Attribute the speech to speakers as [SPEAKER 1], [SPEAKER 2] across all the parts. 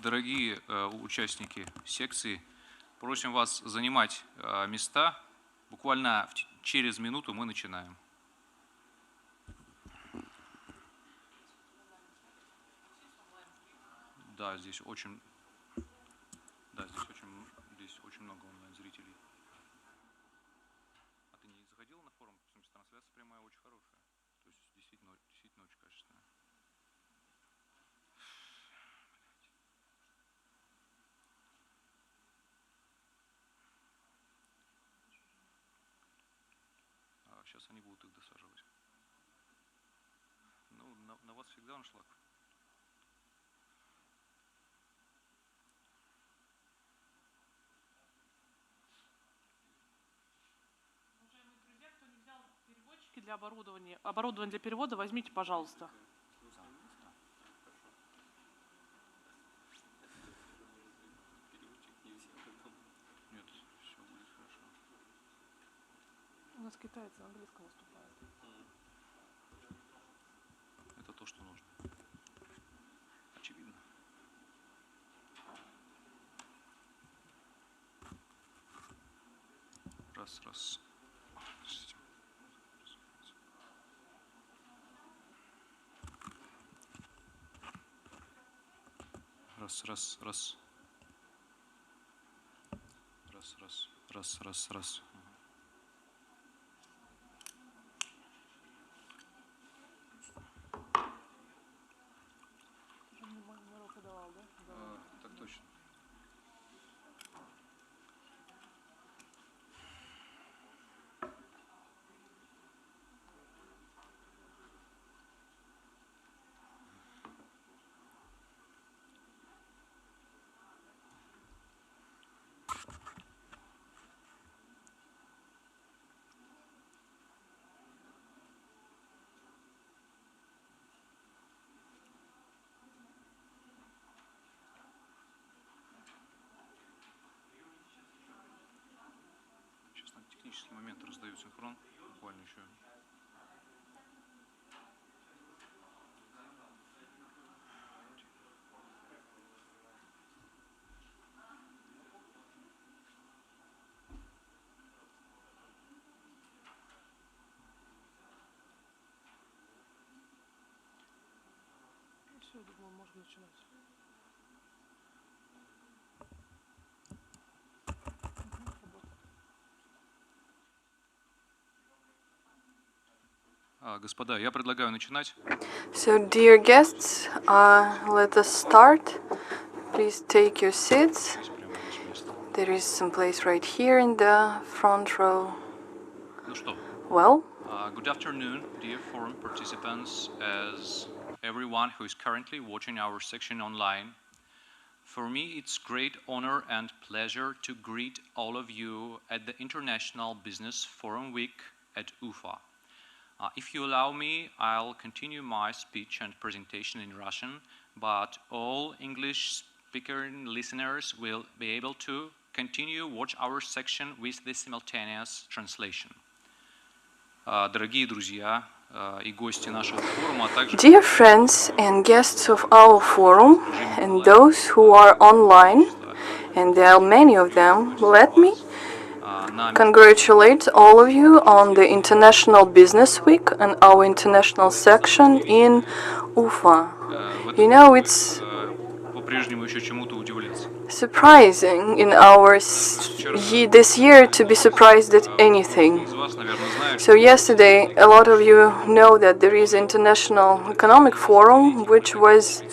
[SPEAKER 1] Дорогие участники секции, просим вас занимать места. Буквально через минуту мы начинаем. Да, здесь очень много онлайн-зрителей. А ты не заходил на форум? В смысле, трансляция прямая очень хорошая. То есть действительно очень качественная. Сейчас они будут их досаживать. Ну, на вас всегда аншлаг.
[SPEAKER 2] Для оборудование для перевода возьмите, пожалуйста.
[SPEAKER 1] Нет, все будет хорошо.
[SPEAKER 2] У нас китайцы на английском выступают.
[SPEAKER 1] Это то, что нужно. Очевидно. Раз. Раз. Так точно. Сейчас на технический момент раздаю синхрон. Буквально еще.
[SPEAKER 2] Все, я думаю, можно начинать.
[SPEAKER 1] Господа, я предлагаю начинать.
[SPEAKER 3] So, dear guests, let us start. Please take your seats. There is some place right here in the front row.
[SPEAKER 1] Ну что?
[SPEAKER 3] Well,
[SPEAKER 1] Good afternoon, dear forum participants, as everyone who is currently watching our section online. For me, it's great honor and pleasure to greet all of you at the International Business Forum Week at UFA. If you allow me, I'll continue my speech and presentation in Russian, but all English-speaking listeners will be able to continue watch our section with the simultaneous translation. Дорогие друзья и гости нашего форума, а также
[SPEAKER 3] dear friends and guests of our forum, and those who are online, and there are many of them, let me congratulate all of you on the International Business Week and our international section in Ufa. You know, it's
[SPEAKER 1] по-прежнему еще чему-то удивляться.
[SPEAKER 3] surprising in this year to be surprised at anything. So yesterday, a lot of you know that there is International Economic Forum, which was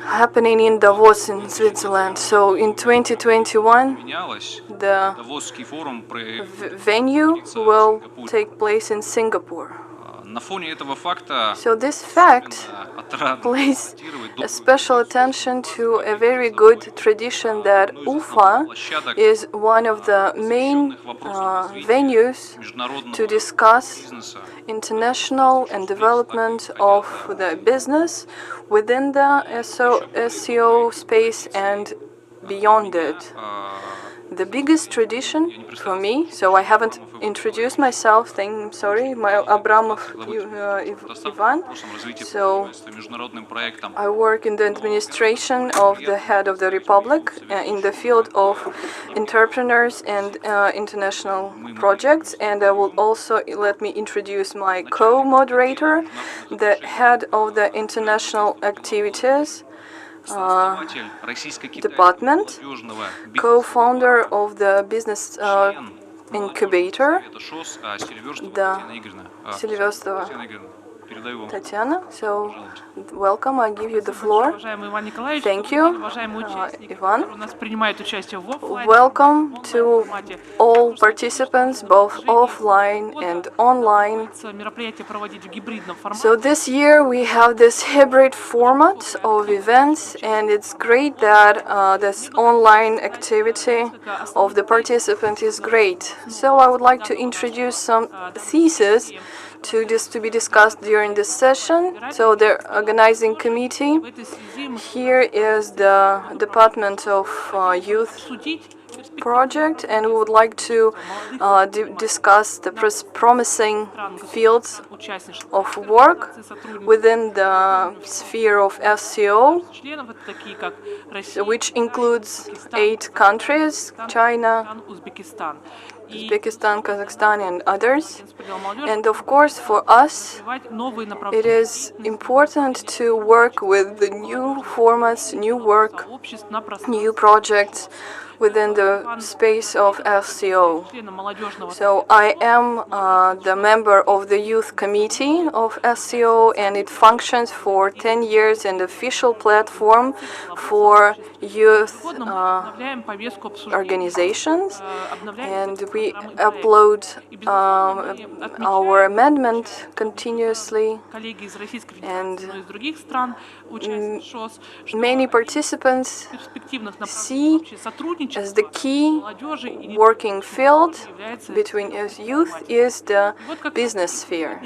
[SPEAKER 3] happening in Davos in Switzerland. So in 2021, the venue will take place in Singapore. So this fact plays a special attention to a very good tradition that UFA is one of the main venues to discuss international and development of the business within the SEO space and beyond it. The biggest tradition for me, so I haven't introduced myself, sorry, Abramov Ivan. So I work in the administration of the head of the Republic in the field of entrepreneurs and international projects, and I will also let me introduce my co-moderator, the head of the international activities department, co-founder of the business incubator, the Silverstova Tatiana. So, welcome, I give you the floor. Thank you, Ivan. Welcome to all participants, both offline and online. So this year we have this hybrid format of events, and it's great that this online activity of the participant is great. So I would like to introduce some theses to be discussed during this session. So the organizing committee, here is the Department of Youth project, and we would like to discuss the promising fields of work within the sphere of SCO, which includes 8 countries: China, Uzbekistan, Kazakhstan, and others. And of course, for us, it is important to work with the new formats, new work, new projects within the space of SCO. So I am the member of the youth committee of SCO, and it functions for 10 years, an official platform for youth organizations. And we upload our amendment continuously, and many participants see as the key working field between youth is the business sphere.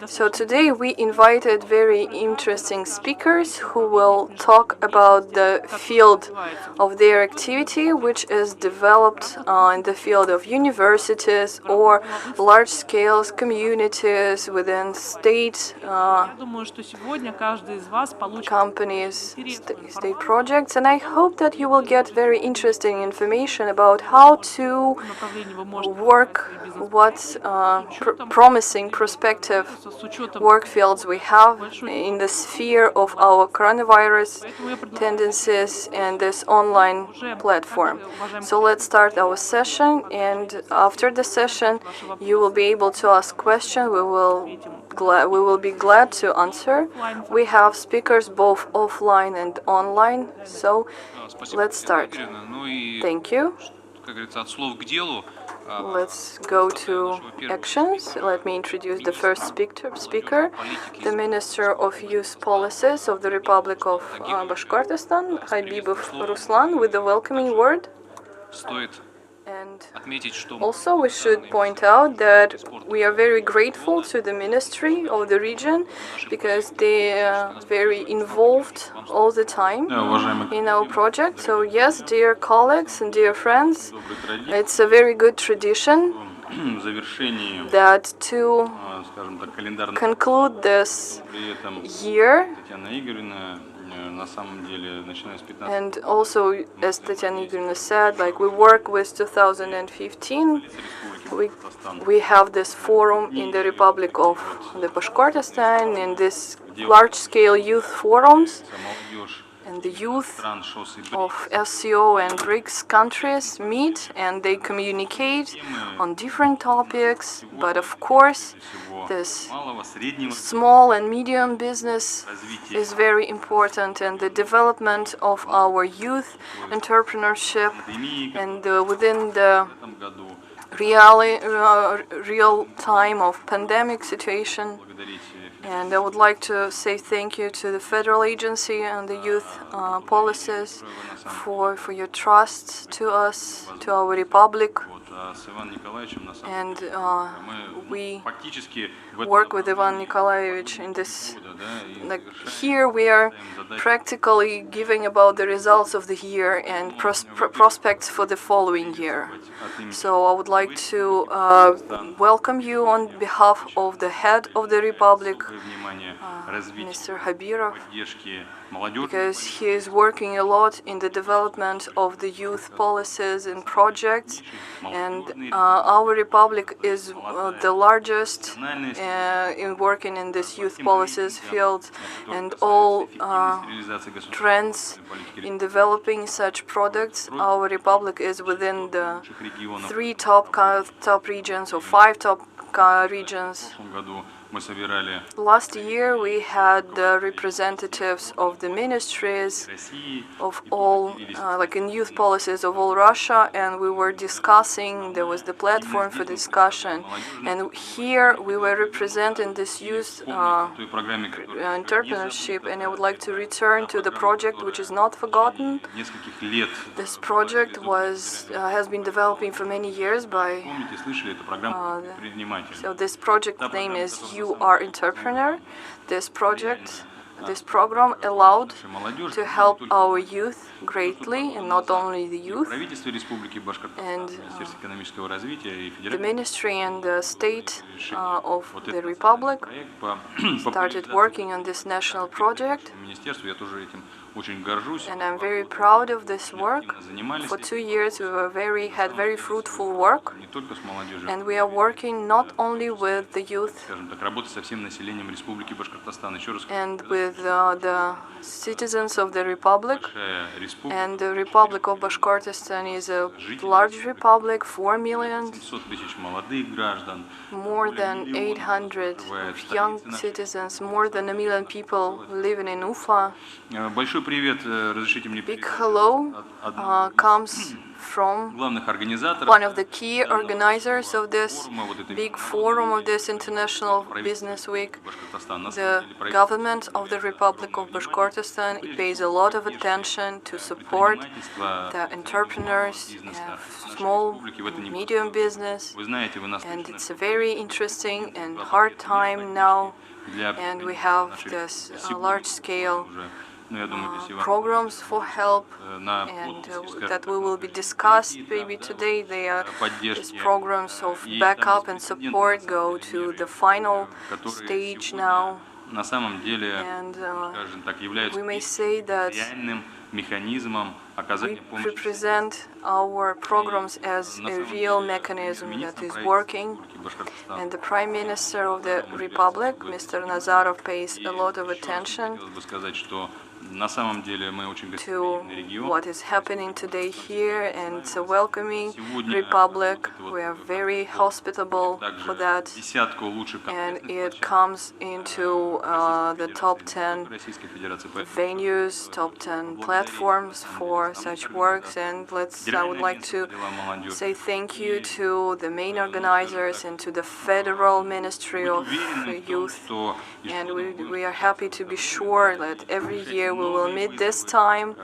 [SPEAKER 3] So today we invited very interesting speakers who will talk about the field of their activity, which is developed in the field of universities or large-scale communities within state companies, state projects. And I hope that you will get very interesting information about how to work, what promising prospective work fields we have in the sphere of our coronavirus tendencies and this online platform. So let's start our session, and after the session you will be able to ask questions. We will be glad to answer. We have speakers both offline and online, so let's start. Thank you. Let's go to actions. Let me introduce the first speaker, the Minister of Youth Policies of the Republic of Bashkortostan, Habibov Ruslan, with the welcoming word. And also we should point out that we are very grateful to the Ministry of the region, because they are very involved all the time in our project. So yes, dear colleagues and dear friends, it's a very good tradition that to conclude this year, and also, as Tatiana Igorevna said, like we work with 2015, we have this forum in the Republic of the Bashkortostan, and this large-scale youth forums, and the youth of SCO and BRICS countries meet and they communicate on different topics. But of course, this small and medium business is very important, and the development of our youth entrepreneurship and within the real time of pandemic situation. And I would like to say thank you to the Federal Agency and the youth policies for your trust to us, to our republic. And we work with Ivan Nikolaevich in this, like here we are practically giving about the results of the year and prospects for the following year. So I would like to welcome you on behalf of the head of the Republic, Mr. Habirov, because he is working a lot in the development of the youth policies and projects, and our Republic is the largest in working in this youth policies field, and all trends in developing such products. Our Republic is within the 3 top regions or 5 top regions. Last year we had the representatives of the ministries of all, like in youth policies of all Russia, and we were discussing, there was the platform for discussion, and here we were representing this youth entrepreneurship, and I would like to return to the project which is not forgotten. This project has been developing for many years by, so this project name is You Are Entrepreneur. This program allowed to help our youth greatly, and not only the youth. And the ministry and the state of the Republic started working on this national project. And I'm very proud of this work. For 2 years we had very fruitful work, and we are working not only with the youth and with the citizens of the Republic. And the Republic of Bashkortostan is a large republic, 4 million, more than 800 young citizens, more than 1 million people living in Ufa. Big hello comes from one of the key organizers of this big forum of this International Business Week. The government of the Republic of Bashkortostan pays a lot of attention to support the entrepreneurs, small and medium business, and it's a very interesting and hard time now, and we have this large-scale programs for help, and that we will be discussed maybe today. These programs of backup and support go to the final stage now, and we may say that we represent our programs as a real mechanism that is working, and the Prime Minister of the Republic, Mr. Nazarov, pays a lot of attention to what is happening today here, and it's a welcoming republic. We are very hospitable for that, and it comes into the top 10 venues, top 10 platforms for such works. And I would like to say thank you to the main organizers and to the Federal Ministry of Youth, and we are happy to be sure that every year we will meet this time,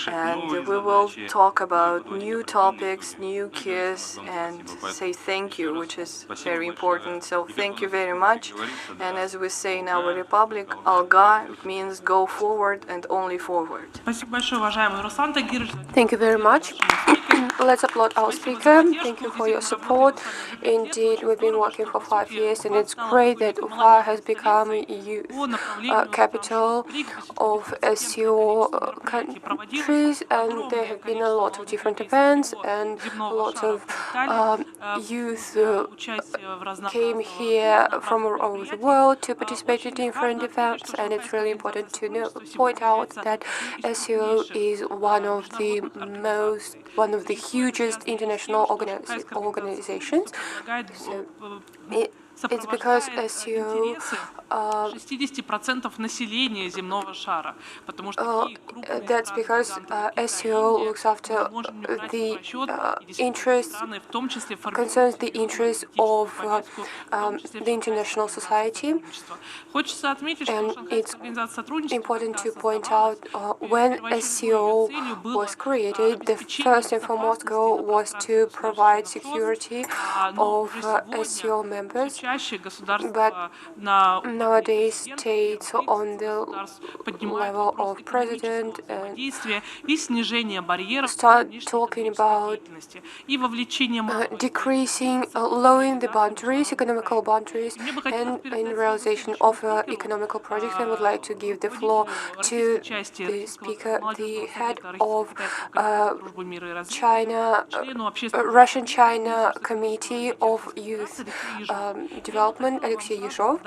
[SPEAKER 3] and we will talk about new topics, new kids, and say thank you, which is very important. So thank you very much. And as we say in our republic, Alga means go forward and only forward.
[SPEAKER 4] Thank you very much. Let's applaud our speaker. Thank you for your support. Indeed, we've been working for 5 years, and it's great that Ufa has become a youth capital of SEO countries, and there have been a lot of different events, and lots of youth came here from all over the world to participate in different events. And it's really important to point out that SEO is one of the hugest international organizations. So it's because SEO
[SPEAKER 2] 60% населения земного шара, потому что такие крупные
[SPEAKER 4] that's because SEO looks after the interests,
[SPEAKER 2] в том числе
[SPEAKER 4] concerns the interests of the international society.
[SPEAKER 2] Хочется отметить,
[SPEAKER 4] And
[SPEAKER 2] что
[SPEAKER 4] it's
[SPEAKER 2] Шанхайская организация сотрудничества
[SPEAKER 4] important to point out when SEO was created, the first and foremost goal was to provide security of SEO members, but nowadays states on the level of president and start talking about decreasing, lowering the boundaries, economical boundaries, and in realization of economical projects. I would like to give the floor to the speaker, the head of China, Russian-China Committee of Youth Development, Alexei Yezhov.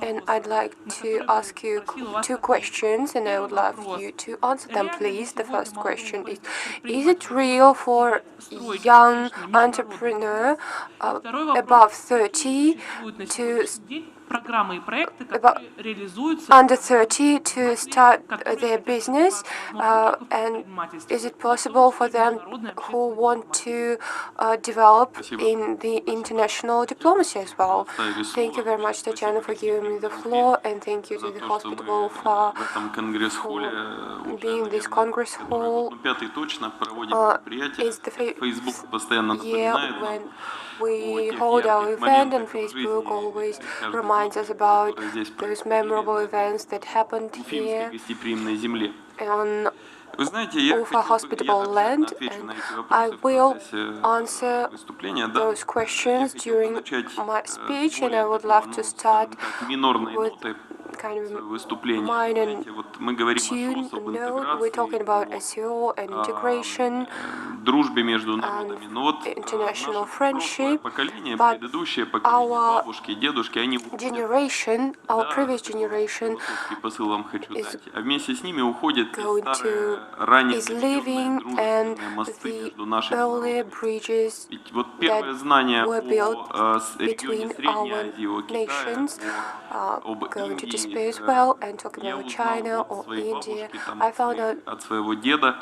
[SPEAKER 4] And I'd like to ask you two questions, and I would love you to answer them, please. The first question is it real for young entrepreneur above 30 to under 30 to start their business, and is it possible for them who want to develop in the international diplomacy as well? Thank you very much, Tatiana, for giving me the floor, and thank you to the hospital for being this Congress hall. It's the year when we hold our event, and Facebook always reminds us about those memorable events that happened here on Ufa hospitable land, and I will answer those questions during my speech, and I would love to start with kind of minor tune note. We're talking about SEO and integration and international friendship, but our generation, our previous generation is leaving, and the earlier bridges that were built between our nations are going to disappear as well. And talking about China or India, I found out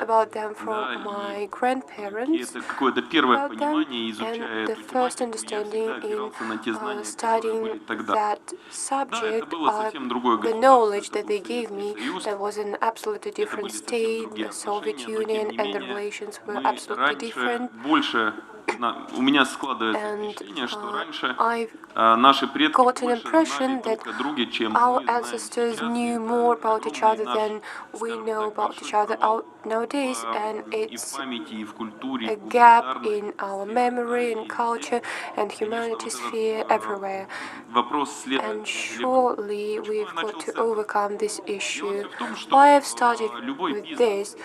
[SPEAKER 4] about them from my grandparents, about them, and the first understanding in studying that subject, the knowledge that they gave me, that was an absolutely different state, the Soviet Union, and the relations were absolutely different. And I've got an impression that our ancestors knew more about each other than we know about each other nowadays, and it's a gap in our memory and culture and humanity sphere everywhere. And surely we've got to overcome this issue. Why I've started with this: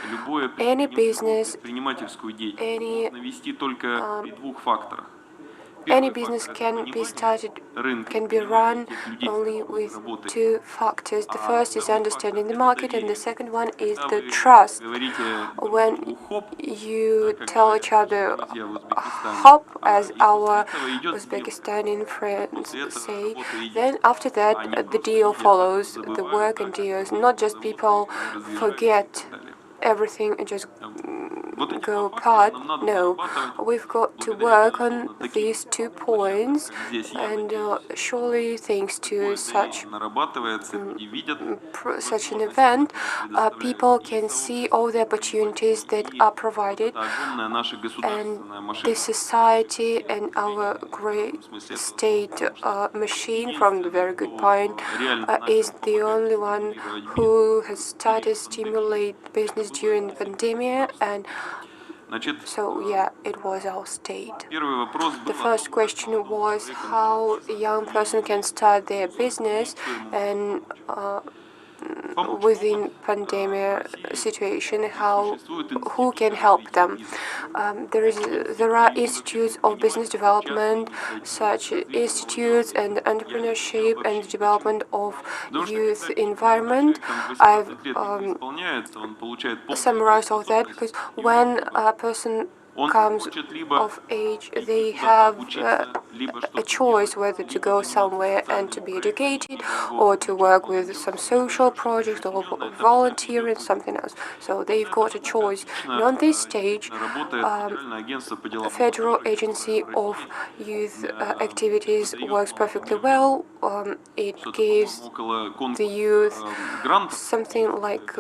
[SPEAKER 4] any business, any business can be started, can be run only with two factors. The first is understanding the market, and the second one is the trust. When you tell each other hop, as our Uzbekistani friends say, then after that the deal follows, the work and deals. Not just people forget everything and just go apart. No, we've got to work on these 2 points, and surely thanks to such an event, people can see all the opportunities that are provided, and the society and our great state machine, from the very good point, is the only one who has started to stimulate business during the pandemic. And so, yeah, it was our state. The first question was how a young person can start their business and within pandemic situation, who can help them. There are institutes of business development, such institutes and entrepreneurship and development of youth environment. I've summarized all that because when a person
[SPEAKER 3] comes of age, they have a choice whether to go somewhere and to be educated or to work with some social project or volunteer in something else. So they've got a choice. And on this stage, Federal Agency of Youth Activities works perfectly well. It gives the youth something like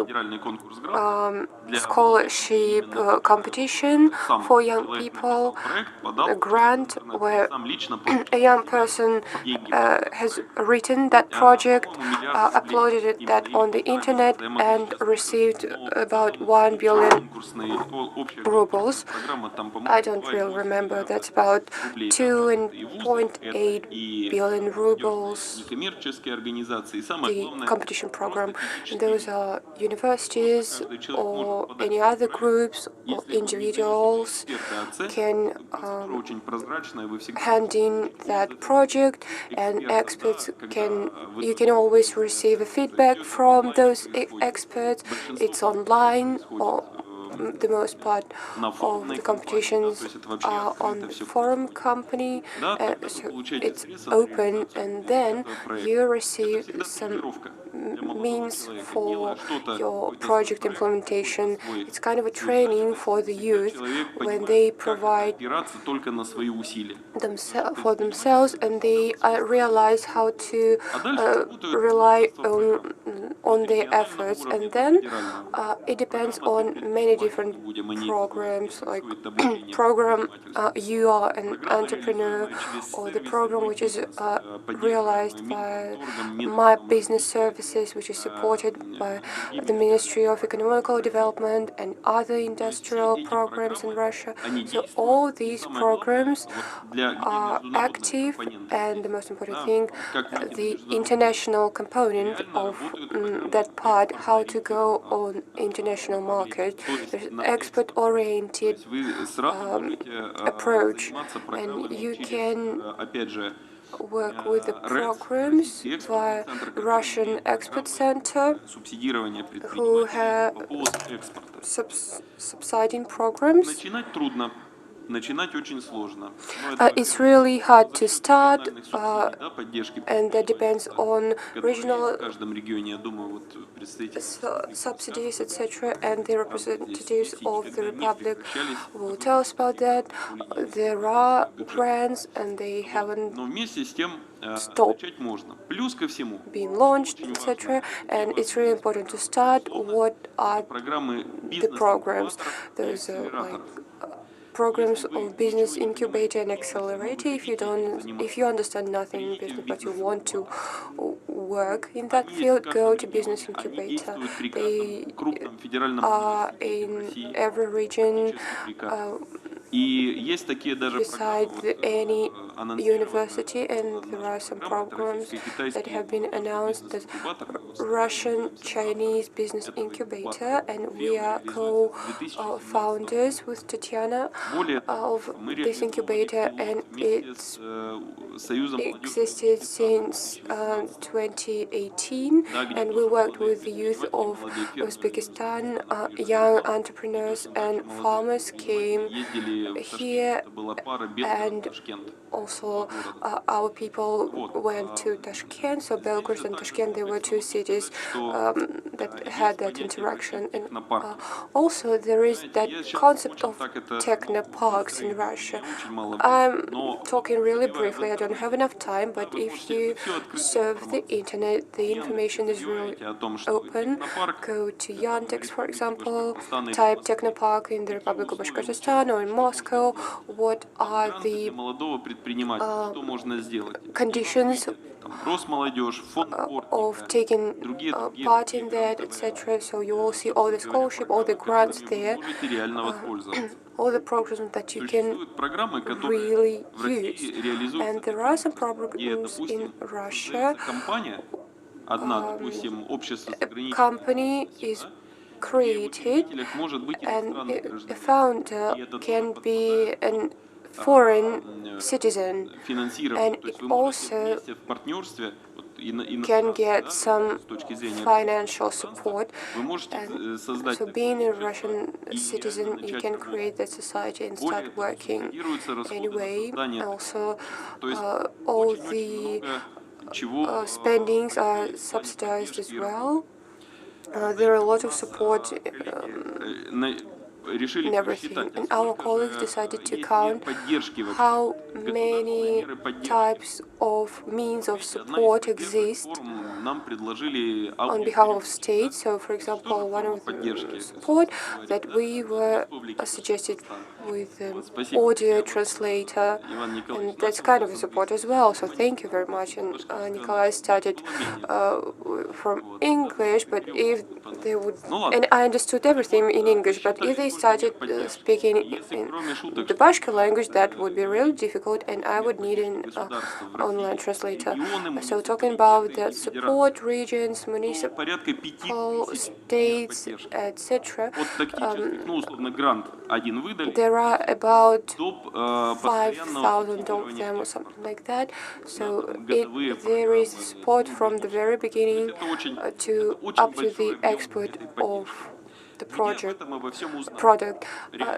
[SPEAKER 3] scholarship competition for young people, a grant where a young person has written that project, uploaded that on the internet, and received about 1 billion rubles. I don't really remember. That's about 2.8 billion rubles. The competition program. And those are universities or any other groups or individuals can hand in that project, and experts you can always receive a feedback from those experts. It's online, or the most part of the competitions are on the forum company, so it's open, and then you receive some means for your project implementation. It's kind of a training for the youth when they provide for themselves, and they realize how to rely on their efforts. And then it depends on many different programs, like program You Are an Entrepreneur, or the program which is realized by My Business Services, which is supported by the Ministry of Economical Development and other industrial programs in Russia. So all these programs are active, and the most important thing, the international component of that part, how to go on international market. There's an expert-oriented approach, and you can work with the programs via Russian Expert Center, who have subsiding programs. It's really hard to start, and that depends on regional subsidies, etc. And the representatives of the Republic will tell us about that. There are grants, and they haven't stopped being launched, etc. And it's really important to start. What are the programs? There's like programs of business incubator and accelerator. If you understand nothing in business but you want to work in that field, go to business incubator. They are in every region. Beside any university, and there are some programs that have been announced, that Russian Chinese business incubator, and we are co-founders with Tatiana of this incubator, and it's existed since 2018, and we worked with the youth of Uzbekistan. Young entrepreneurs and farmers came here, and also our people went to Tashkent. So Belgrade and Tashkent, they were two cities that had that interaction. And also there is that concept of technoparks in Russia. I'm talking really briefly, I don't have enough time, but if you surf the internet, the information is really open. Go to Yandex, for example, type technopark in the Republic of Bashkortostan or in Moscow. What are the conditions of taking part in that, etc. So you will see all the scholarship, all the grants there, all the programs that you can really use. And there are some programs in Russia. A company is created, and a founder can be an foreign citizen, and it also
[SPEAKER 4] can get some financial support. And so being a Russian citizen, you can create that society and start working anyway. Also, all the spendings are subsidized as well. There are a lot of support in everything. And our colleagues decided to count how many types of means of support exist on behalf of states. So, for example, one of the support that we were suggested with audio translator, and that's kind of a support as well. So thank you very much. And Nikolai started from English, but if they would, and I understood everything in English, but if they started speaking in the Bashkir language, that would be really difficult, and I would need an online translator. So talking about the support regions, municipal, states, etc., there are about 5,000 of them or something like that. So there is support from the very beginning to up to the export of the product.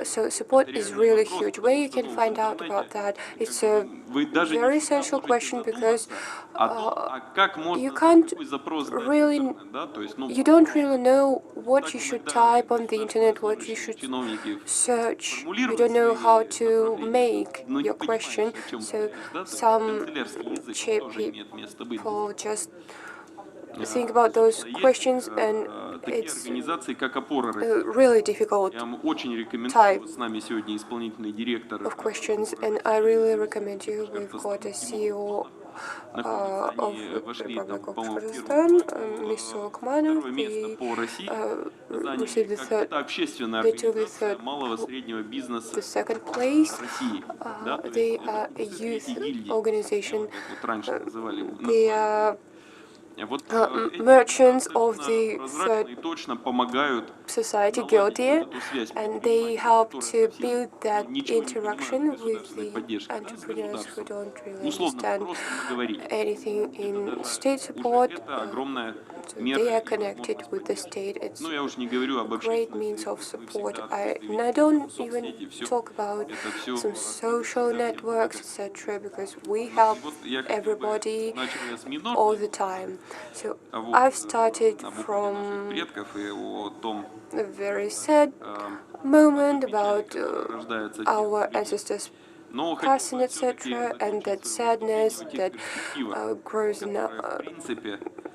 [SPEAKER 4] So support is really huge. Where you can find out about that? It's a very essential question because you can't really, you don't really know what you should type on the internet, what you should search. You don't know how to make your question. So some cheap people just think about those questions, and it's a really difficult type of questions, and I really recommend you. We've got a CEO of the Republic of Kazakhstan, Mr. Okmanov. He received the second place. They are a youth organization. They are merchants of the third society, guilty, and they help to build that interaction with the entrepreneurs who don't really understand anything in state support. So they are connected with the state. It's a great means of support. And I don't even talk about some social networks, etc., because we help everybody all the time. So I've started from a very sad moment about our ancestors passing, etc., and that sadness that grows in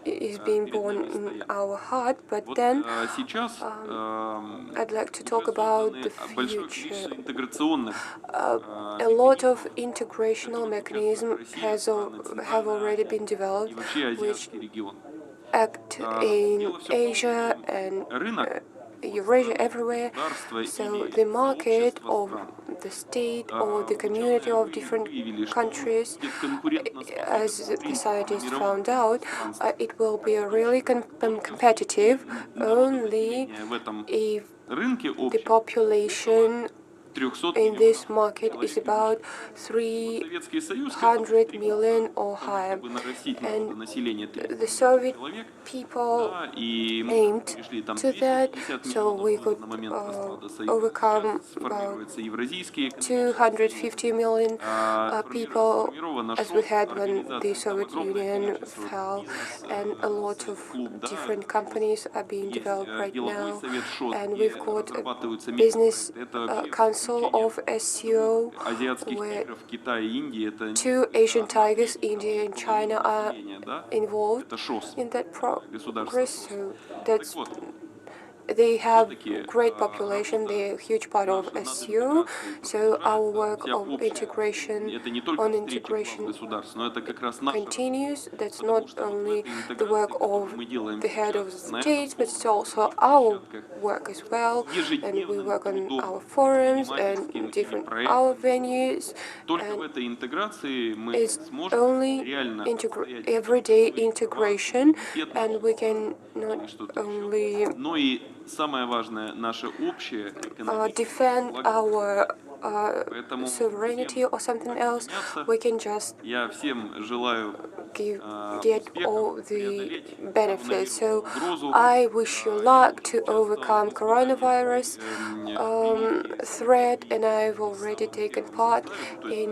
[SPEAKER 4] is being born in our heart. But then I'd like to talk about the future. A lot of integrational mechanisms have already been developed, which act in Asia and Eurasia, everywhere. So the market of the state or the community of different countries, as the scientists found out, it will be really competitive only if the population in this market is about 300 million or higher. And the Soviet people aimed to that, so we could overcome about 250 million people as we had when the Soviet Union fell, and a lot of different companies are being developed right now, and we've got a business council of SCO, where two Asian tigers, India and China, are involved in that progress. So they have great population, they're a huge part of SCO, so our work of integration continues. That's not only the work of the head of the states, but it's also our work as well, and we work on our forums and different our venues, and it's only everyday integration, and we can not only defend our sovereignty or something else, we can just get all the benefits. So I wish you luck to overcome coronavirus threat, and I've already taken part in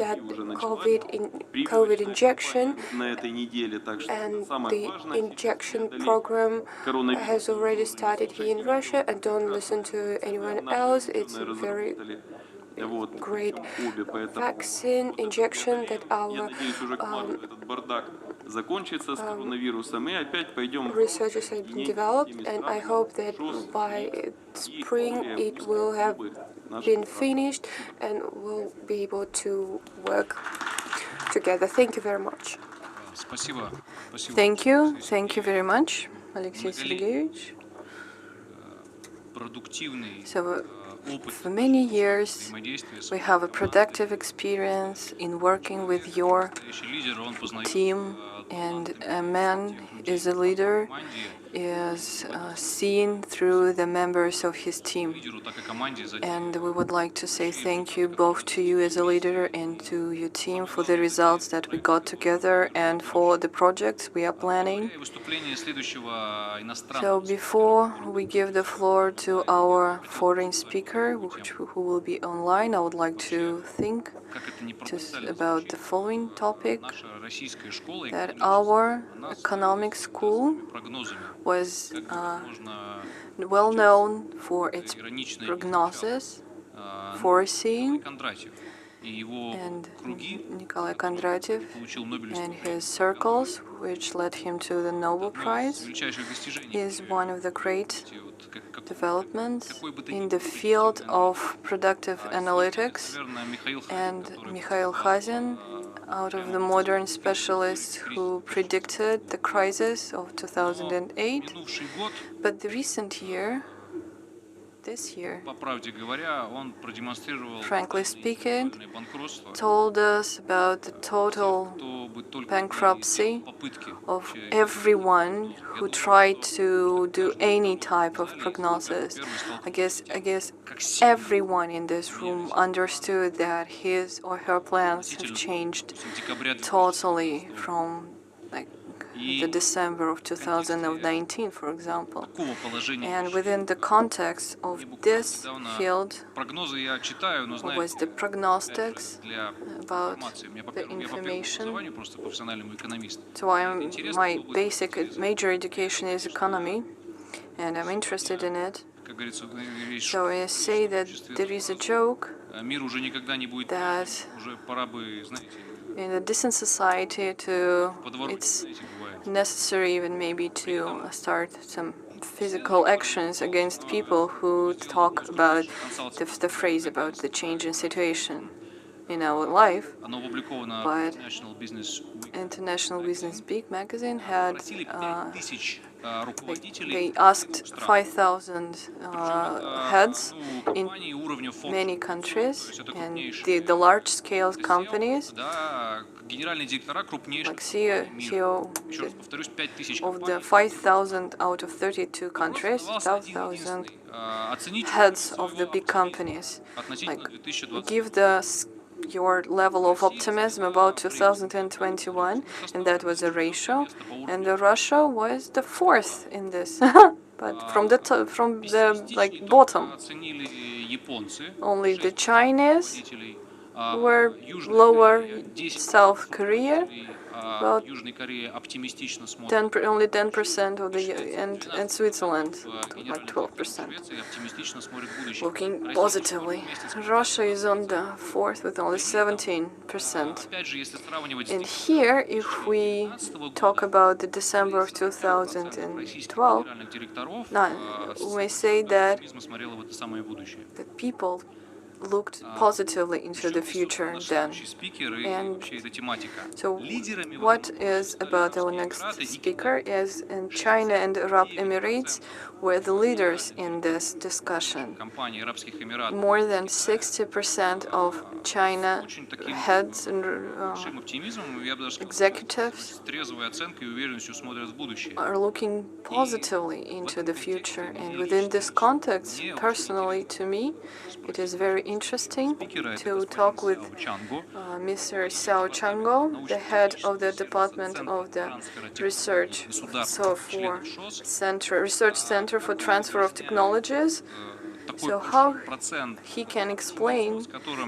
[SPEAKER 4] that COVID injection, and the injection program has already started here in Russia, and don't listen to anyone else. It's a very great vaccine injection that our researchers have been developed, and I hope that by spring it will have been finished and we'll be able to work together. Thank you very much.
[SPEAKER 3] Thank you. Thank you very much, Alexey Sergeyevich. So, for many years, we have a productive experience in working with your team, and a man is a leader, is seen through the members of his team. And we would like to say thank you both to you as a leader and to your team for the results that we got together and for the projects we are planning. So before we give the floor to our foreign speaker, who will be online, I would like to think about the following topic, that our economic school was well known for its prognosis, foreseeing, and Nikolai Kondratiev and his circles, which led him to the Nobel Prize, is one of the great developments in the field of productive analytics. And Mikhail Khazin, out of the modern specialists who predicted the crisis of 2008, but the recent year, this year, frankly speaking, told us about the total bankruptcy of everyone who tried to do any type of prognosis. I guess everyone in this room understood that his or her plans have changed totally from the December of 2019, for example. And within the context of this field was the prognostics about the information. So my basic major education is economy, and I'm interested in it. So I say that there is a joke that in a decent society it's necessary even maybe to start some physical actions against people who talk about the phrase about the change in situation in our life. But International Business Week magazine had they asked 5,000 heads in many countries, and the large-scale companies, like CEO of the 5,000 out of 32 countries, 5,000 heads of the big companies, give your level of optimism about 2021, and that was a ratio, and Russia was the fourth in this, but from the bottom. Only the Chinese were lower, South Korea, about only 10% of the, and Switzerland, like 12%, looking positively. Russia is on the fourth with only 17%. And here, if we talk about the December of 2012, we may say that the people looked positively into the future then. And so what is about our next speaker is in China and Arab Emirates were the leaders in this discussion. More than 60% of China heads and executives are looking positively into the future. And within this context, personally to me, it is very interesting to talk with Mr. Xiao Chango, the head of the Department of the Research, so for Research Center for Transfer of Technologies. So how he can explain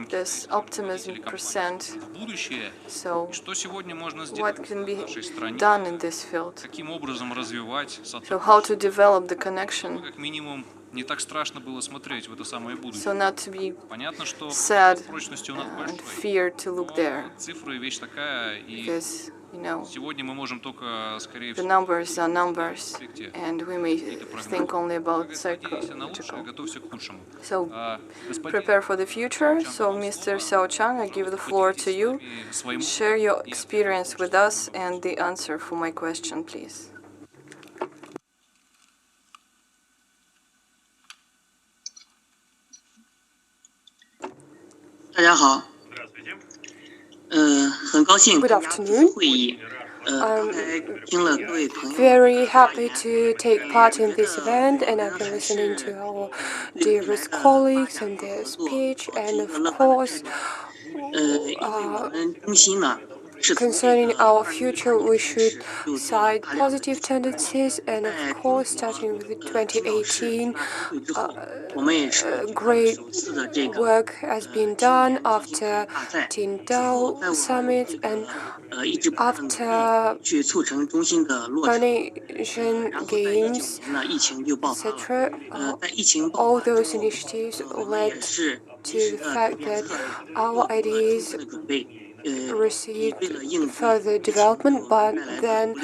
[SPEAKER 3] this optimism percent? So what can be done in this field? So how to develop the connection? So not to be sad and fear to look there, because the numbers are numbers, and we may think only about psychological. So prepare for the future. So Mr. Xiao Chang, I give the floor to you. Share your experience with us and the answer for my question, please.
[SPEAKER 4] Good afternoon. I'm very happy to take part in this event, and I've been listening to our dearest colleagues and their speech, and of course, concerning our future, we should cite positive tendencies, and of course, starting with 2018, great work has been done after Qingdao summit and after Asian Games, etc. All those initiatives led to the fact that our ideas received further development, but then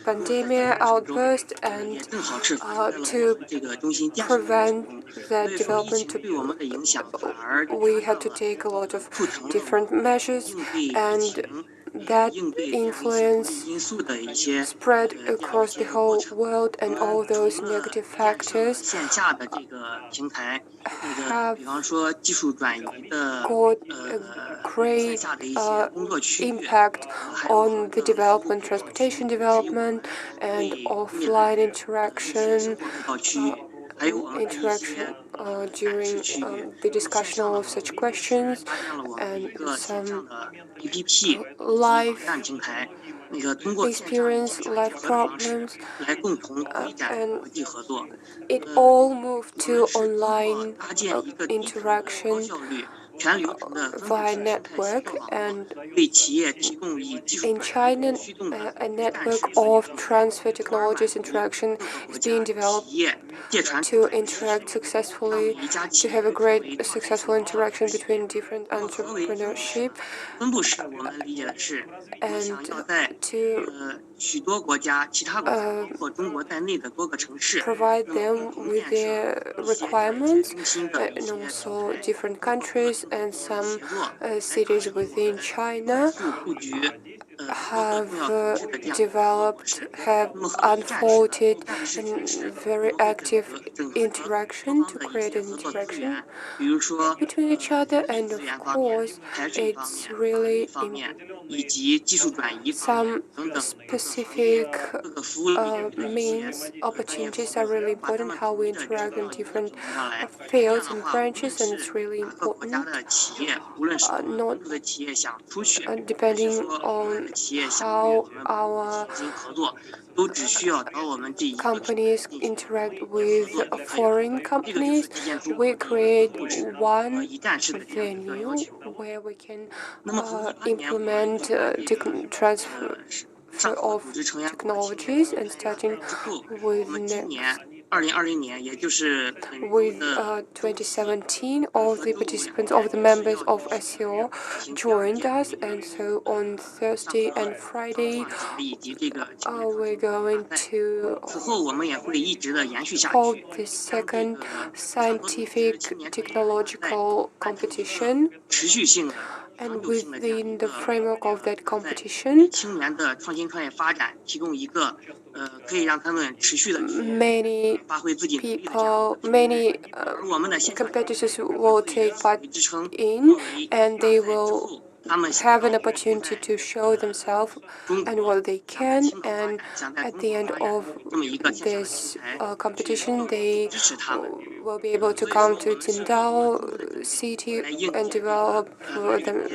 [SPEAKER 4] pandemic outburst, and to prevent that development, we had to take a lot of different measures, and that influence spread across the whole world, and all those negative factors have got a great impact on the development, transportation development, and offline interaction during the discussion of such questions, and some life experience, life problems, and it all moved to online interaction via network, and in China a network of transfer technologies interaction is being developed to interact successfully, to have a great successful interaction between different entrepreneurship, and to provide them with their requirements, and also different countries and some cities within China have developed, have unfolded a very active interaction to create an interaction between each other, and of course it's really some specific means, opportunities are really important, how we interact in different fields and branches, and it's really important, not depending on how our companies interact with foreign companies. We create one venue where we can implement transfer of technologies, and starting with next. With 2017, all the participants, all the members of SCO joined us, and so on Thursday and Friday we're going to hold the second scientific technological competition. And within the framework of that competition, many people, many competitors will take part in, and they will have an opportunity to show themselves and what they can, and at the end of this competition they will be able to come to Qingdao city and develop them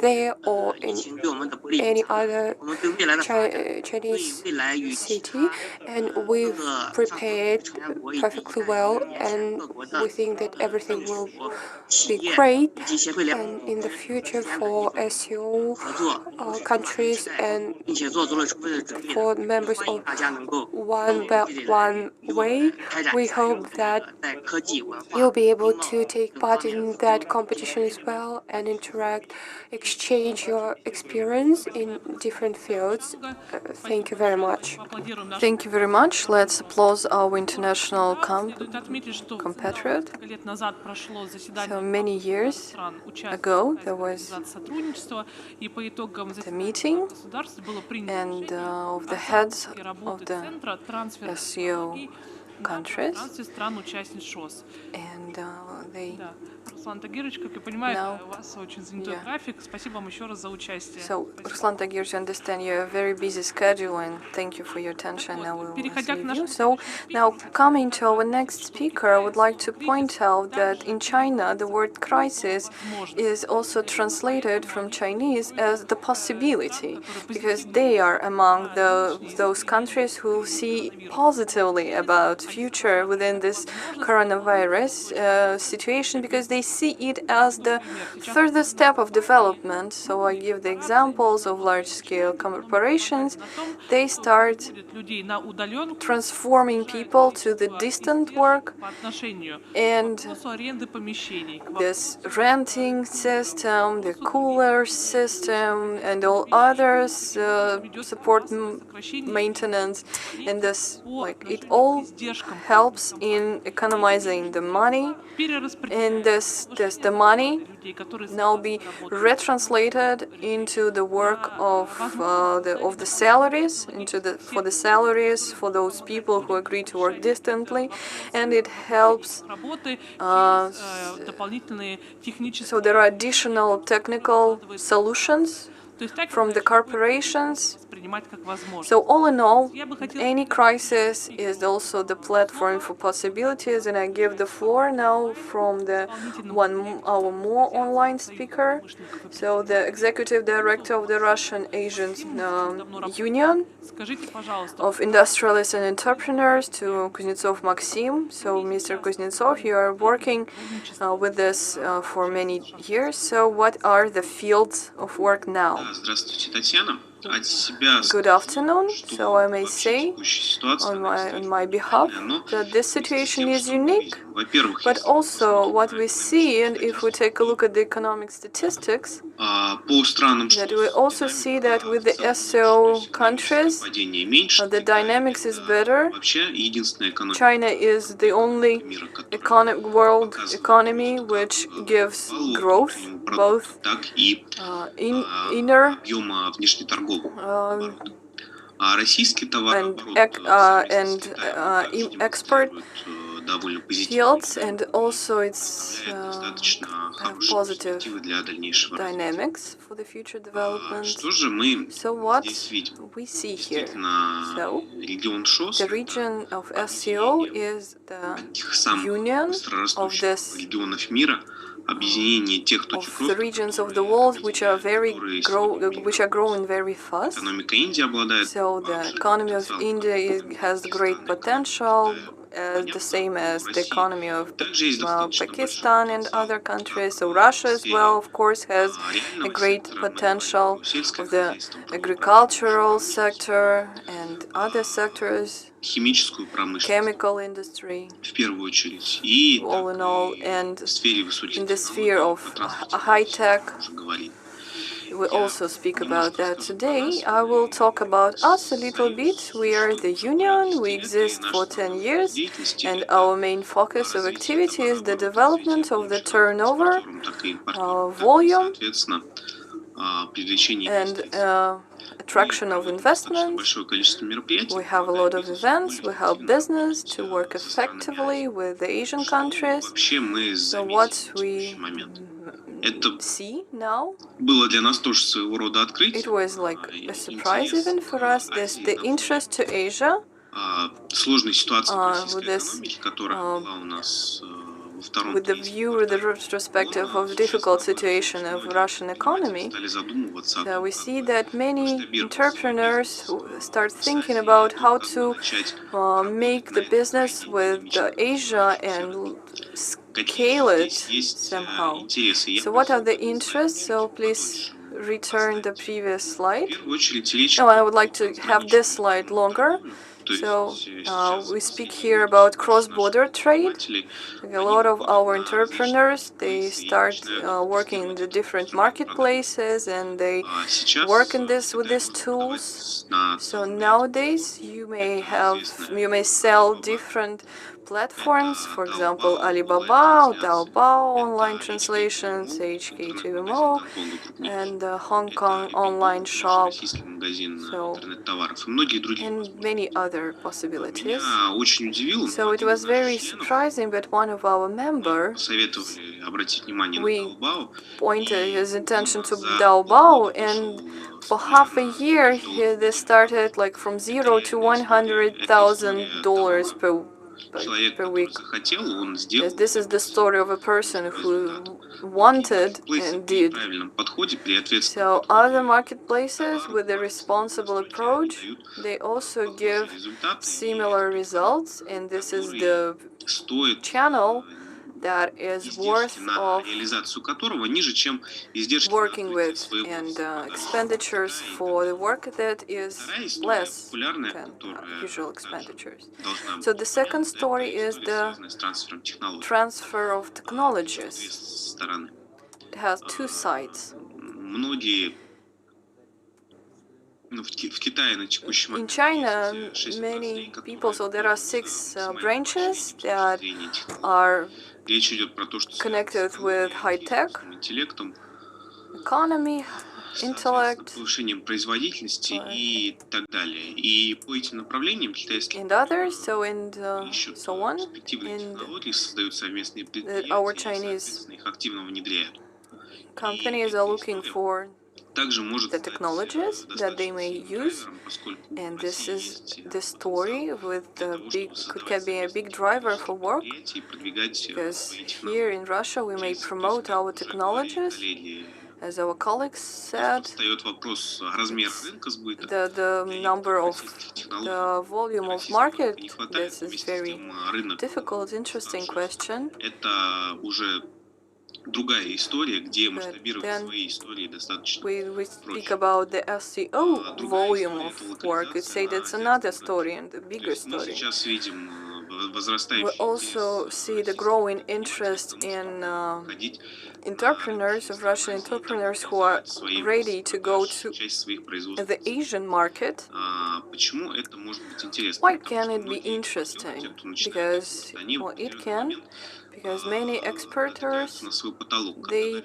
[SPEAKER 4] there or in any other Chinese city. And we've prepared perfectly well, and we think that everything will be great and in the future for SEO countries and for members of One Belt One Way. We hope that you'll be able to take part in that competition as well and interact, exchange your experience in different fields. Thank you very much.
[SPEAKER 3] Thank you very much. Let's applaud our international compatriot. So many years ago, there was the meeting, and of the heads of the SEO countries, and they
[SPEAKER 2] Руслан Тагирович, как я понимаю, у вас очень занятой график. Спасибо вам еще раз за участие.
[SPEAKER 3] So, Ruslan Tagирович, I understand you have a very busy schedule, and thank you for your attention. Now we will receive you. So, now coming to our next speaker, I would like to point out that in China, the word crisis is also translated from Chinese as the possibility, because they are among those countries who see positively about future within this coronavirus situation, because they see it as the further step of development. So I give the examples of large-scale corporations. They start transforming people to the distant work, and this renting system, the cooler system, and all others, support maintenance, and this, like, it all helps in economizing the money, and the money now be retranslated into the work of the salaries, for the salaries for those people who agree to work distantly, and it helps. So there are additional technical solutions from the corporations. So all in all, any crisis is also the platform for possibilities, and I give the floor now from our more online speaker, so the executive director of the Russian Asian Union of Industrialists and Entrepreneurs, to Kuznetsov Maxim. So Mr. Kuznetsov, you are working with this for many years. So what are the fields of work now? Good afternoon. So I may say on my behalf that this situation is unique, but also what we see, and if we take a look at the economic statistics, that we also see that with the SEO countries, the dynamics is better. China is the only world economy which gives growth, both inner and export fields, and also it's positive dynamics for the future development. So what we see here? So the region of SEO is the union of this of the regions of the world which are growing very fast. So the economy of India has great potential, the same as the economy of Pakistan and other countries. So Russia as well, of course, has a great potential of the agricultural sector and other sectors, chemical industry, all in all, and in the sphere of high-tech. We also speak about that today. I will talk about us a little bit. We are the union. We exist for 10 years, and our main focus of activity is the development of the turnover volume and attraction of investment. We have a lot of events. We help business to work effectively with the Asian countries. So what we see now, it was like a surprise even for us, the interest to Asia with this with the view or the retrospective of the difficult situation of Russian economy. So we see that many entrepreneurs start thinking about how to make the business with Asia and scale it somehow. So what are the interests? So please return the previous slide. No, I would like to have this slide longer. So we speak here about cross-border trade. A lot of our entrepreneurs, they start working in the different marketplaces and they work in this with these tools. So nowadays you may sell different platforms, for example, Alibaba, Taobao, online translations, HK2MO, and Hong Kong online shop, so, and many other possibilities. So it was very surprising that one of our members, we pointed his attention to Taobao, and for half a year they started like from $0 to $100,000 per week. Yes, this is the story of a person who wanted and did. So other marketplaces with a responsible approach, they also give similar results, and this is the channel that is worth of working with, and expenditures for the work that is less than usual expenditures. So the second story is the transfer of technologies. It has two sides. In China, many people, so there are 6 branches that are connected with high tech, economy, intellect, and others, so on. And our Chinese companies are looking for the technologies that they may use, and this is the story with the can be a big driver for work, because here in Russia we may promote our technologies. As our colleagues said, the number of the volume of market, this is very difficult, interesting question. But then we speak about the SEO volume of work. We say that's another story and a bigger story. We also see the growing interest in entrepreneurs, of Russian entrepreneurs who are ready to go to the Asian market. Why can it be interesting? Because, well, it can. Because many exporters, they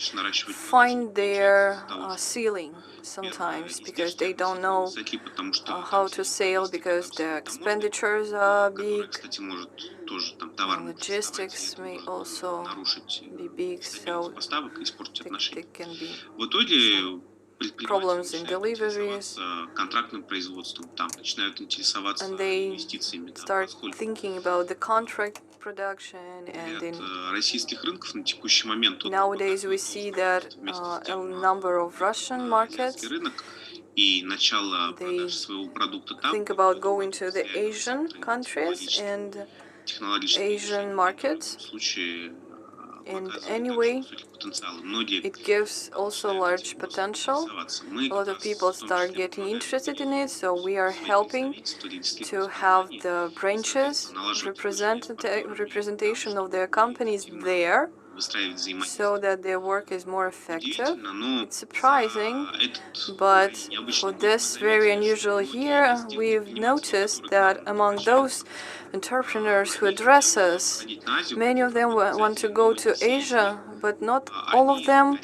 [SPEAKER 3] find their ceiling sometimes, because they don't know how to sell, because the expenditures are big. Logistics may also be big, so there can be problems in deliveries, and they start thinking about the contract production. And nowadays we see that a number of Russian markets, they think about going to the Asian countries and Asian markets. And anyway, it gives also large potential. A lot of people start getting interested in it, so we are helping to have the branches, representation of their companies there. so that their work is more effective. It's surprising, but for this very unusual year, we've noticed that among those entrepreneurs who address us, many of them want to go to Asia, but not all of them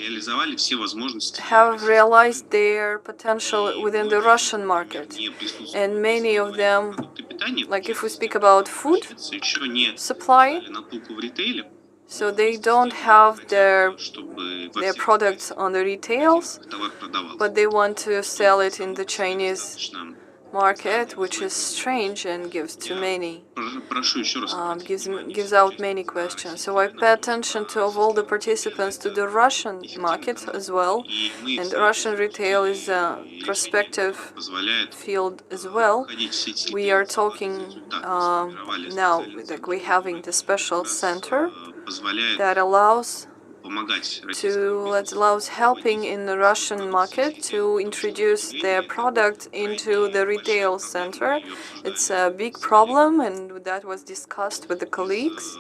[SPEAKER 3] have realized their potential within the Russian market. And many of them, like if we speak about food supply, so they don't have their products on the retails, but they want to sell it in the Chinese market, which is strange and gives out many questions. So I pay attention to all the participants to the Russian market as well, and Russian retail is a prospective field as well. We are talking now, like we're having the special center that allows helping in the Russian market to introduce their product into the retail center. It's a big problem, and that was discussed with the colleagues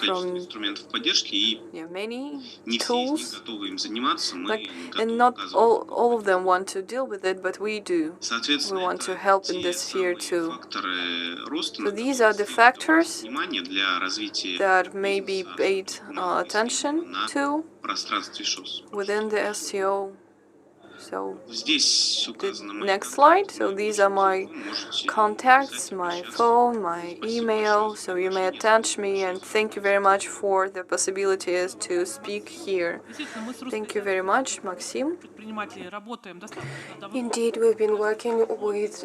[SPEAKER 3] from many tools, and not all of them want to deal with it, but we do. We want to help in this sphere too. So these are the factors that may be paid attention to within the SEO. So the next slide. So these are my contacts, my phone, my email. So you may attach me, and thank you very much for the possibilities to speak here. Thank you very much, Maxim.
[SPEAKER 4] Indeed, we've been working with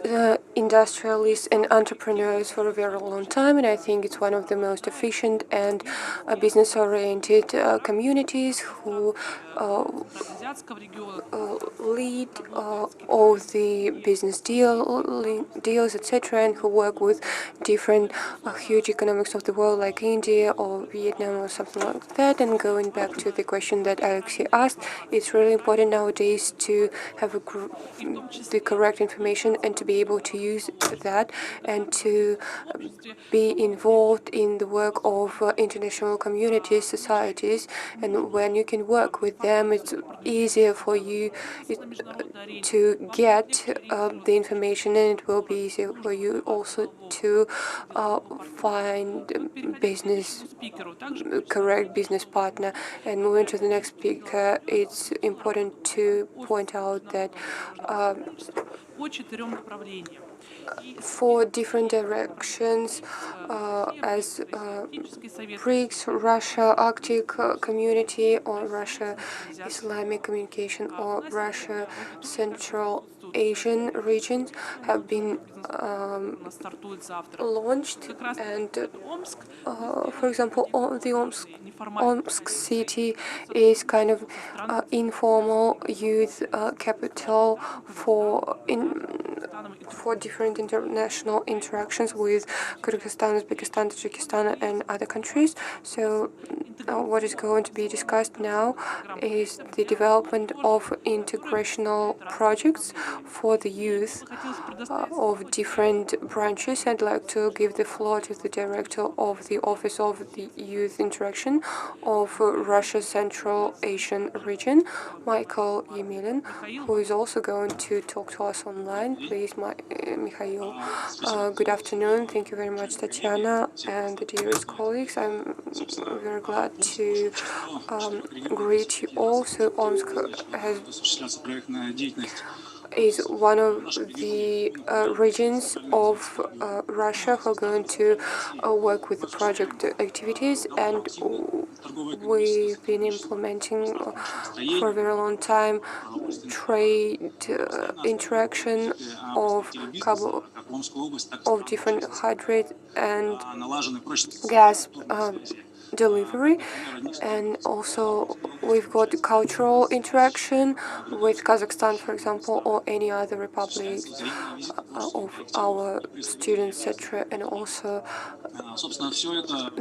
[SPEAKER 4] industrialists and entrepreneurs for a very long time, and I think it's one of the most efficient and business-oriented communities who lead all the business deals, etc., and who work with different huge economics of the world, like India or Vietnam or something like that. And going back to the question that Alexei asked, it's really important nowadays to have the correct information and to be able to use that and to be involved in the work of international communities, societies, and when you can work with them, it's easier for you to get the information, and it will be easier for you also to find correct business partner. And moving to the next speaker, it's important to point out that for different directions, as BRICS, Russia Arctic Community, or Russia Islamic Communication, or Russia Central Asian regions have been launched. And for example, the Omsk city is kind of informal youth capital for different international interactions with Kyrgyzstan, Uzbekistan, Tajikistan, and other countries. So what is going to be discussed now is the development of integrational projects for the youth of different branches. I'd like to give the floor to the director of the Office of the Youth Interaction of Russia Central Asian region, Michael Yemelin, who is also going to talk to us online. Please, Mikhail. Good afternoon. Thank you very much, Tatiana, and the dearest colleagues. I'm very glad to greet you all. So Omsk is one of the regions of Russia who are going to work with the project activities, and we've been implementing for a very long time trade interaction of different hydrate and gas delivery, and also we've got cultural interaction with Kazakhstan, for example, or any other republic of our students, etc. And also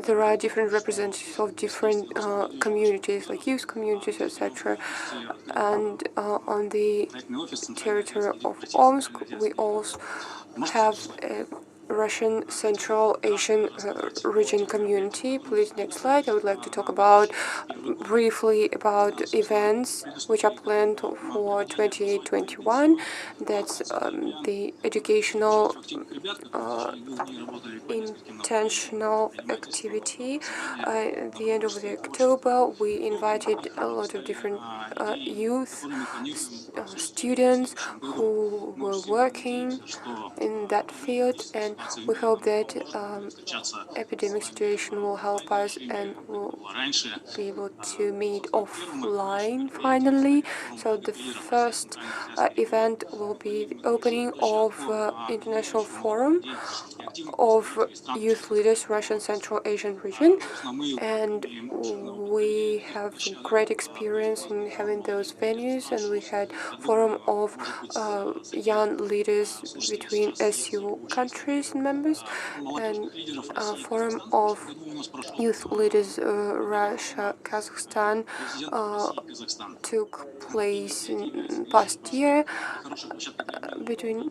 [SPEAKER 4] there are different representatives of different communities, like youth communities, etc. And on the territory of Omsk, we also have Russian Central Asian region community. Please, next slide. I would like to talk about briefly about events which are planned for 2021. That's the educational intentional activity. At the end of October, we invited a lot of different youth students who were working in that field, and we hope that epidemic situation will help us and we'll be able to meet offline finally. So the first event will be the opening of International Forum of Youth Leaders Russian Central Asian region, and we have great experience in having those venues, and we had forum of young leaders between SU countries and members, and forum of youth leaders Russia, Kazakhstan took place in past year between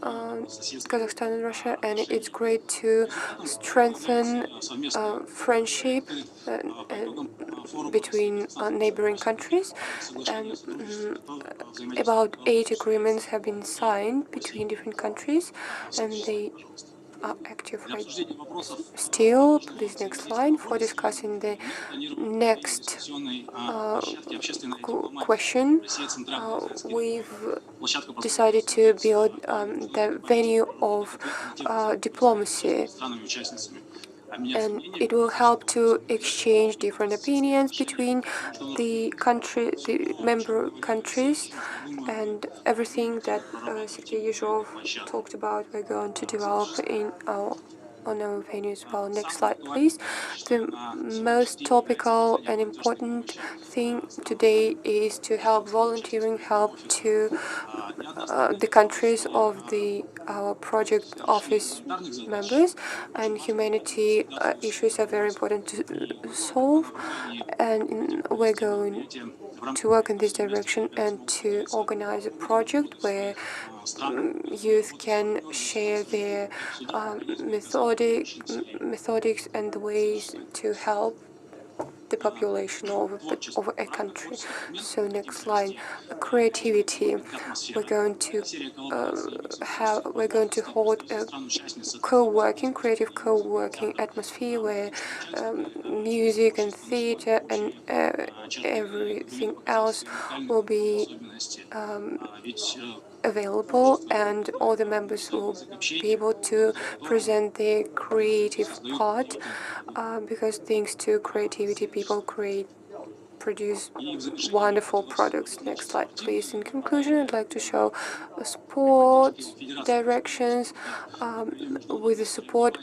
[SPEAKER 4] Kazakhstan and Russia, and it's great to strengthen friendship between neighboring countries. And about 8 agreements have been signed between different countries, and they are active right still. Please, next slide. For discussing the next question, we've decided to build the venue of diplomacy, and it will help to exchange different opinions between the member countries, and everything that Sergei Yezhov talked about we're going to develop on our venue as well. Next slide, please. The most topical and important thing today is to help volunteering, help to the countries of our project office members, and humanity issues are very important to solve, and we're going to work in this direction and to organize a project where youth can share their methodics and the ways to help the population of a country. So next slide, creativity. We're going to hold a creative co-working atmosphere where music and theater and everything else will be available, and all the members will be able to present their creative part, because thanks to creativity, people produce wonderful products. Next slide, please. In conclusion, I'd like to show support directions with the support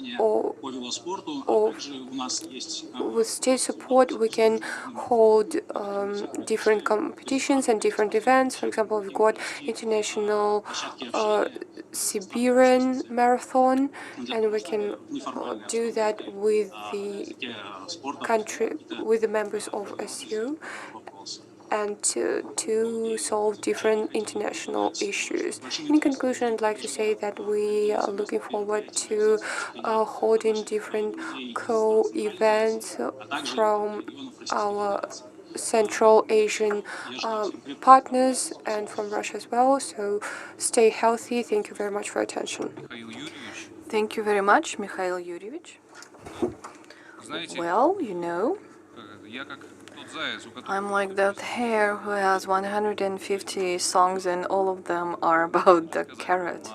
[SPEAKER 4] with state support. We can hold different competitions and different events. For example, we've got international Siberian marathon, and we can do that with the members of SU, and to solve different international issues. In conclusion, I'd like to say that we are looking forward to holding different co-events from our Central Asian partners and from Russia as well. So stay healthy. Thank you very much for your attention.
[SPEAKER 3] Thank you very much, Mikhail Yuryevich. Well, I'm like that hare who has 150 songs and all of them are about the carrot.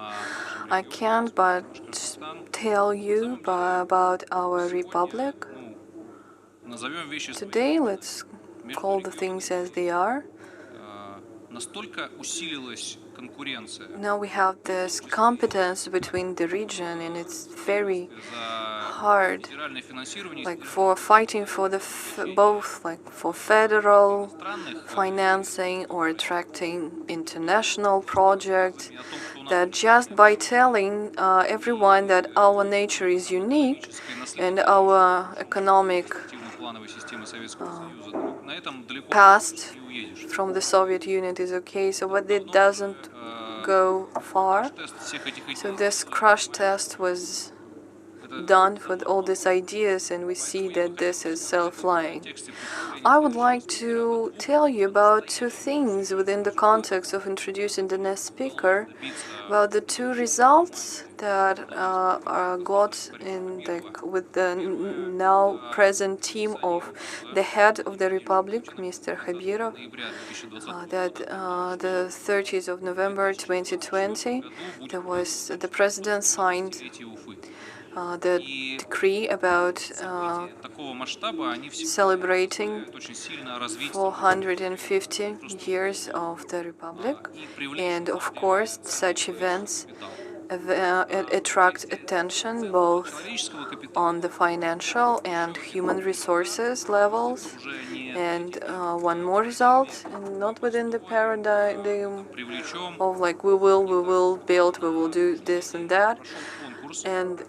[SPEAKER 3] I can't but tell you about our republic. Today, let's call the things as they are. Now we have this competence between the region, and it's very hard, like for fighting for both, like for federal financing or attracting international projects, that just by telling everyone that our nature is unique and our economic past from the Soviet Union is okay, so but it doesn't go far. So this crash test was done for all these ideas, and we see that this is self-lying. I would like to tell you about two things within the context of introducing the next speaker, about the two results that are got in with the now present team of the head of the Republic, Mr. Khabirov, that the 30th of November 2020, the president signed the decree about celebrating 450 years of the Republic, and of course such events attract attention both on the financial and human resources levels. And one more result, and not within the paradigm of like we will build, we will do this and that. And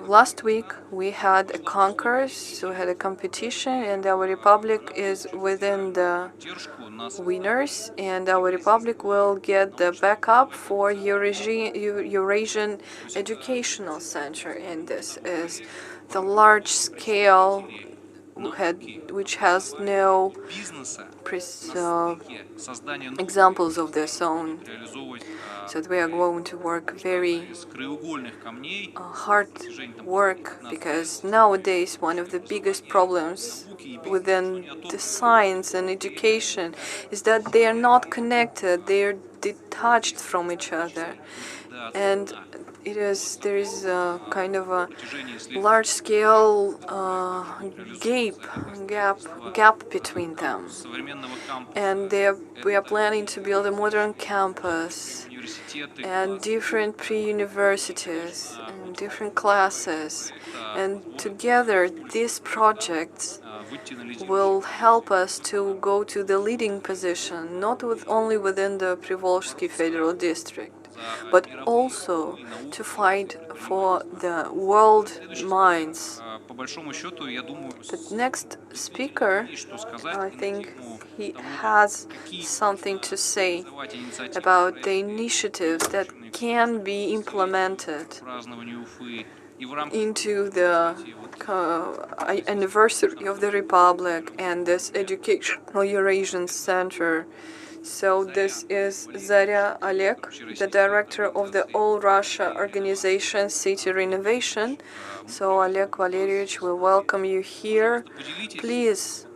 [SPEAKER 3] last week we had a concourse, we had a competition, and our Republic is within the winners, and our Republic will get the backup for Eurasian Educational Center, and this is the large scale which has no examples of this own. So we are going to work very hard work, because nowadays one of the biggest problems within the science and education is that they are not connected, they are detached from each other. And there is a kind of a large-scale gap between them. And we are planning to build a modern campus and different pre-universities and different classes. And together, these projects will help us to go to the leading position, not only within the Privolzhsky Federal District, but also to fight for the world minds. The next speaker, I think he has something to say about the initiatives that can be implemented into the anniversary of the Republic and this Educational Eurasian Center. So this is Zarya Oleg, the director of the All Russia Organization City Renovation. So Oleg Valerievich, we welcome you here. Please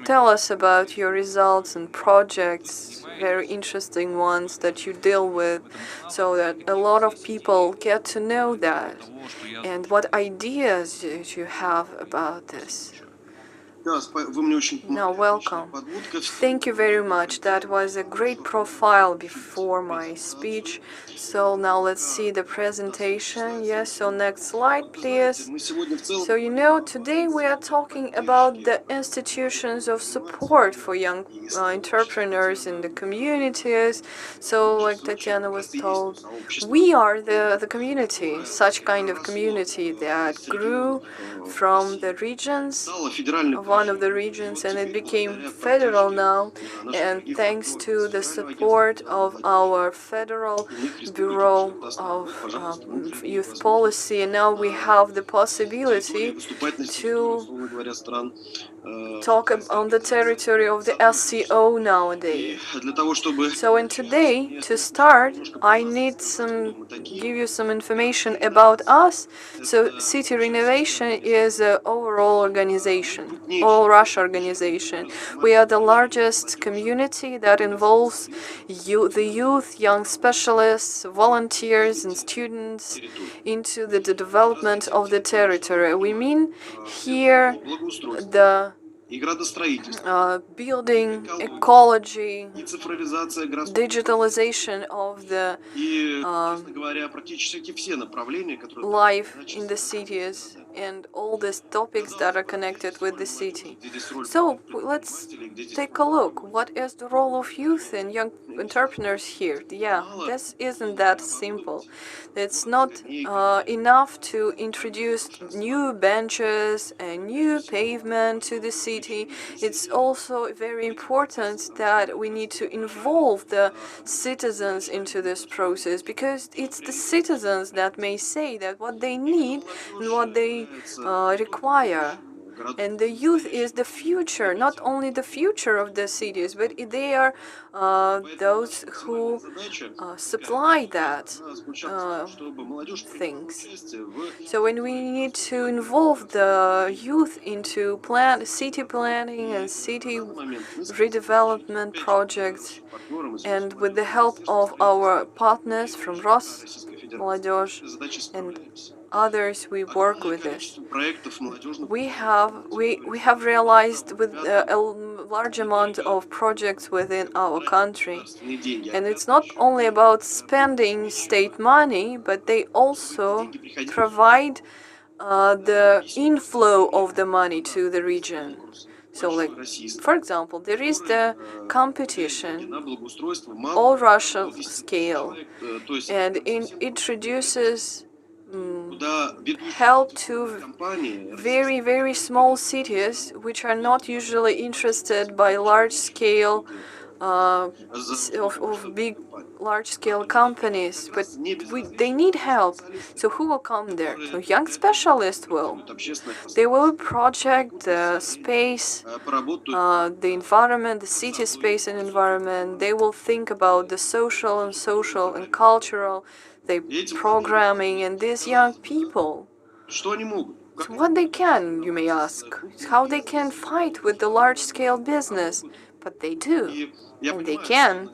[SPEAKER 3] tell us about your results and projects, very interesting ones that you deal with, so that a lot of people get to know that. And what ideas do you have about this? No, welcome. Thank you very much. That was a great profile before my speech. So now let's see the presentation. Yes, so next slide, please. So, today we are talking about the institutions of support for young entrepreneurs in the communities. So, like Tatiana was told, we are the community, such kind of community that grew from the regions, one of the regions, and it became federal now, and thanks to the support of our Federal Bureau of Youth Policy, now we have the possibility to talk on the territory of the SCO nowadays. So, and today, to start, I need give you some information about us. So, City Renovation is an overall organization, all Russia organization. We are the largest community that involves the youth, young specialists, volunteers, and students into the development of the territory. We mean here the building, ecology, digitalization of the life in the cities. and all these topics that are connected with the city. So let's take a look. What is the role of youth and young entrepreneurs here? Yeah, this isn't that simple. It's not enough to introduce new benches and new pavement to the city. It's also very important that we need to involve the citizens into this process, because it's the citizens that may say that what they need and what they require. And the youth is the future, not only the future of the cities, but they are those who supply that things. So when we need to involve the youth into city planning and city redevelopment projects, and with the help of our partners from Молодежь and others, we work with this. We have realized with a large amount of projects within our country, and it's not only about spending state money, but they also provide the inflow of the money to the region. So, like, for example, there is the competition, all Russia scale, and it introduces help to very, very small cities which are not usually interested by large-scale of big large-scale companies, but they need help. So who will come there? So young specialists will. They will project the space, the environment, the city space and environment. They will think about the social and cultural, the programming, and these young people. So what they can, you may ask, how they can fight with the large-scale business, but they do. And they can.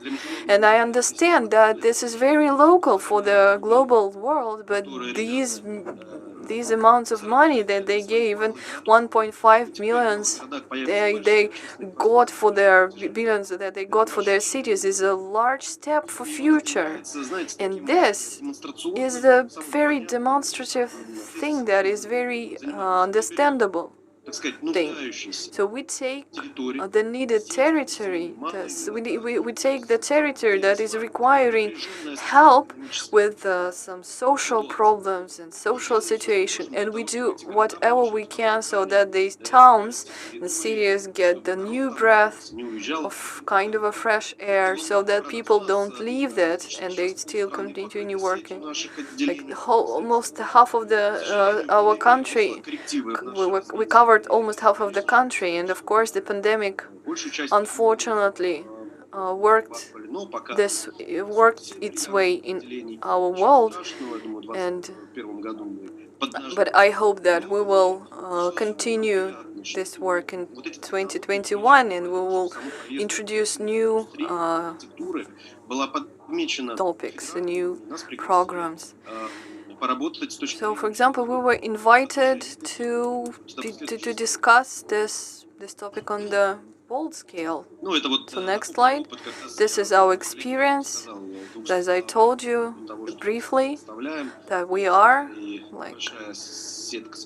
[SPEAKER 3] And I understand that this is very local for the global world, but these amounts of money that they gave, even 1.5 millions they got for their billions that they got for their cities, is a large step for future. And this is a very demonstrative thing that is very understandable thing. So we take the needed territory. We take the territory that is requiring help with some social problems and social situation, and we do whatever we can so that these towns and cities get the new breath of kind of a fresh air, so that people don't leave that and they still continue working. Like almost half of our country, we covered almost half of the country, and of course the pandemic unfortunately worked its way in our world, but I hope that we will continue this work in 2021, and we will introduce new topics, new programs. So, for example, we were invited to discuss this topic on the bold scale. So next slide. This is our experience. As I told you briefly, that we are like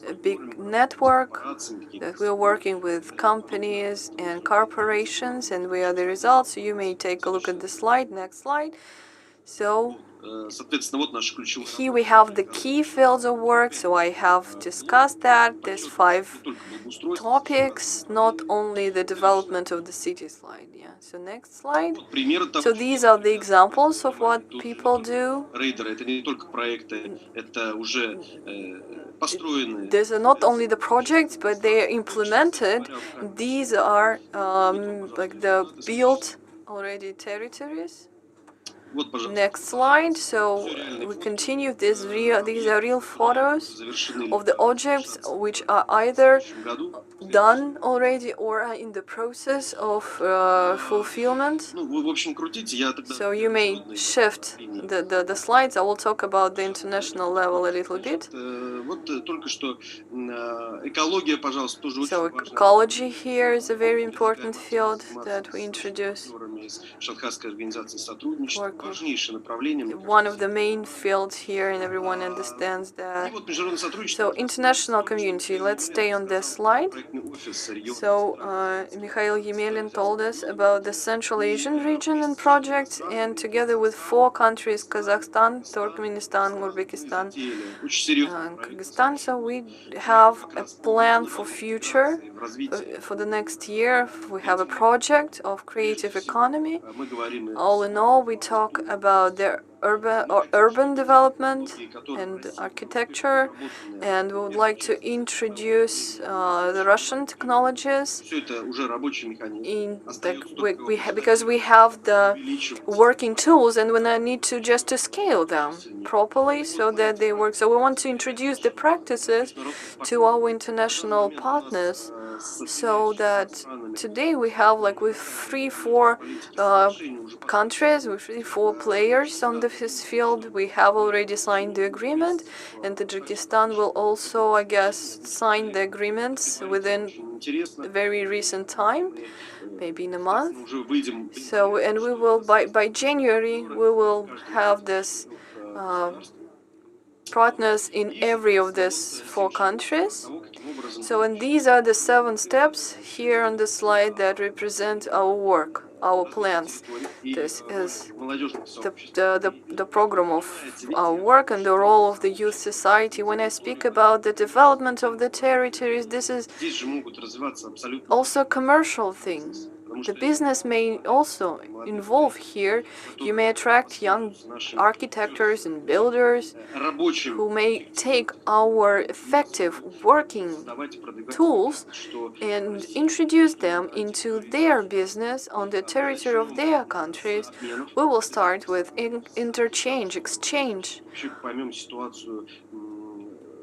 [SPEAKER 3] a big network, that we are working with companies and corporations, and we are the results. So you may take a look at the slide. Next slide. So here we have the key fields of work, so I have discussed that. There's 5 topics, not only the development of the city slide. Yeah. So next slide. So these are the examples of what people do. These are not only the projects, but they are implemented. These are like the built already territories. Next slide. So we continue. These are real photos of the objects which are either done already or are in the process of fulfillment. So you may shift the slides. I will talk about the international level a little bit. So ecology here is a very important field that we introduce. Work one of the main fields here, and everyone understands that. So international community, let's stay on this slide. So Mikhail Yemelin told us about the Central Asian region and projects, and together with 4 countries, Kazakhstan, Turkmenistan, Uzbekistan, and Kyrgyzstan, so we have a plan for future, for the next year. We have a project of creative economy. All in all, we talk about the urban development and architecture, and we would like to introduce the Russian technologies because we have the working tools, and we need to just scale them properly so that they work. So we want to introduce the practices to our international partners, so that today we have with 3-4 countries, with 3-4 players on this field. We have already signed the agreement, and Tajikistan will also, I guess, sign the agreements within a very recent time, maybe in a month. So, and we will by January we will have this partners in every of these 4 countries. So, and these are the 7 steps here on the slide that represent our work, our plans. This is the program of our work and the role of the youth society. When I speak about the development of the territories, this is also a commercial thing. The business may also involve here. You may attract young architects and builders who may take our effective working tools and introduce them into their business on the territory of their countries. We will start with exchange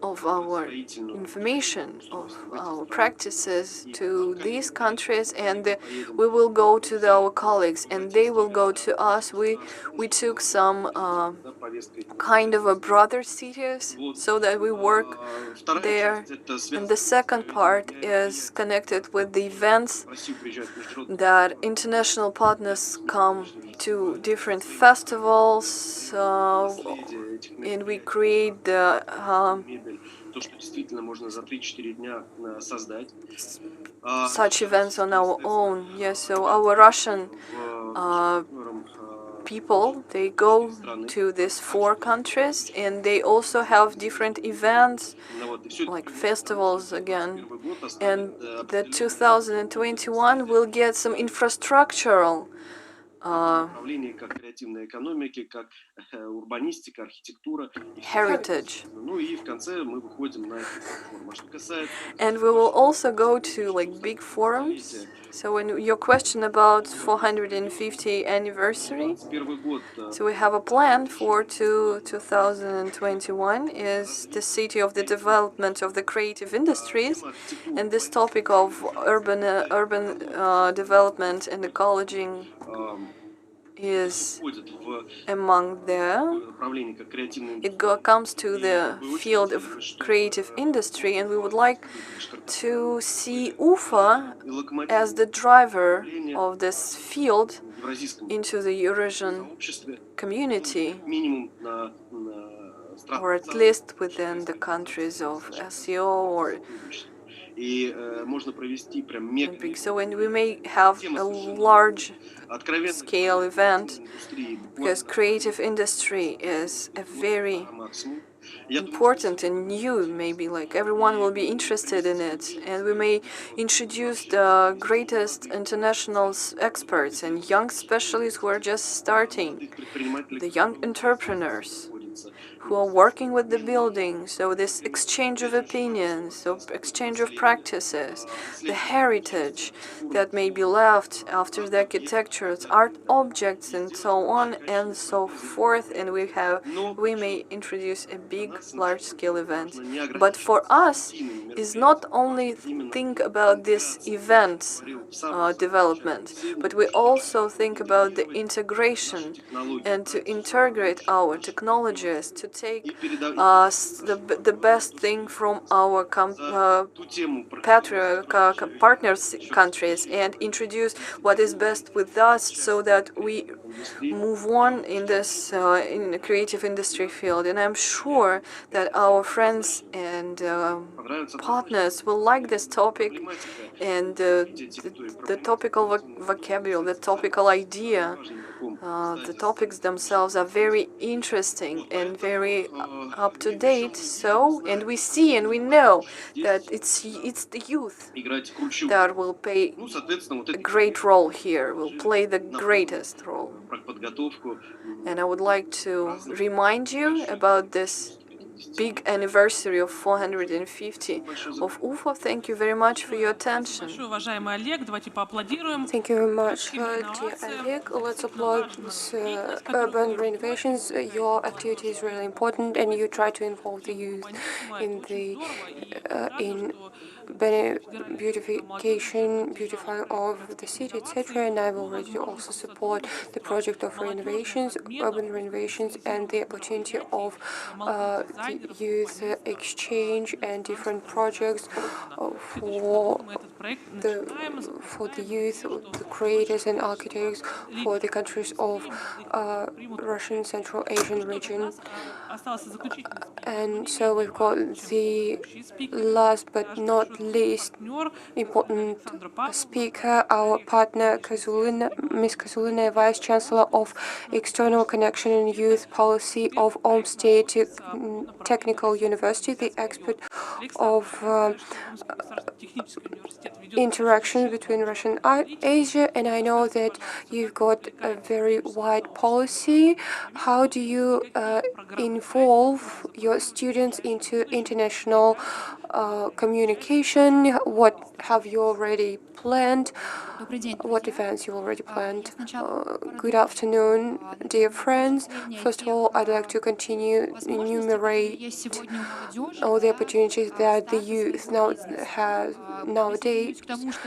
[SPEAKER 3] of our information, of our practices to these countries, and we will go to our colleagues and they will go to us. We took some kind of a brother cities so that we work there. And the second part is connected with the events that international partners come to different festivals, and we create the such events on our own. Yes, so our Russian people, they go to these 4 countries, and they also have different events like festivals again. And the 2021 will get some infrastructural heritage. And we will also go to big forums. So when your question about 450 anniversary, so we have a plan for 2021 is the city of the development of the creative industries, and this topic of urban development and ecology is among them. It comes to the field of creative industry, and we would like to see Ufa as the driver of this field into the Eurasian community, or at least within the countries of SEO or so when we may have a large scale event, because creative industry is a very important and new, maybe everyone will be interested in it, and we may introduce the greatest international experts and young specialists who are just starting, the young entrepreneurs who are working with the building. So this exchange of opinions, so exchange of practices, the heritage that may be left after the architectures, art objects, and so on and so forth. And we may introduce a big, large-scale event. But for us, is not only think about this event development, but we also think about the integration and to integrate our technologies, to take the best thing from our partners countries and introduce what is best with us, so that we move on in this in the creative industry field. And I'm sure that our friends and partners will like this topic, and the topical vocabulary, the topical idea. The topics themselves are very interesting and very up to date. So, and we see and we know that it's the youth that will play a great role here, will play the greatest role. And I would like to remind you about this big anniversary of 450 of UFO. Thank you very much for your attention.
[SPEAKER 4] Thank you very much, dear Oleg. Let's applaud this, urban renovations. Your activity is really important, and you try to involve the youth in the in beautifying of the city, etc. And I will already also support the project of renovations, urban renovations, and the opportunity of the youth exchange and different projects for the youth, the creators and architects for the countries of Russian Central Asian region. And so we've got the last but not least important speaker, our partner Ms. Kazulina, Vice Chancellor of External Connection and Youth Policy of Ulm State Technical University, the expert of interactions between Russia and Asia. And I know that you've got a very wide policy. How do you involve your students into international communication? What have you already planned? What events you already planned? Good afternoon, dear friends. First of all, I'd like to continue enumerate all the opportunities that the youth now have nowadays,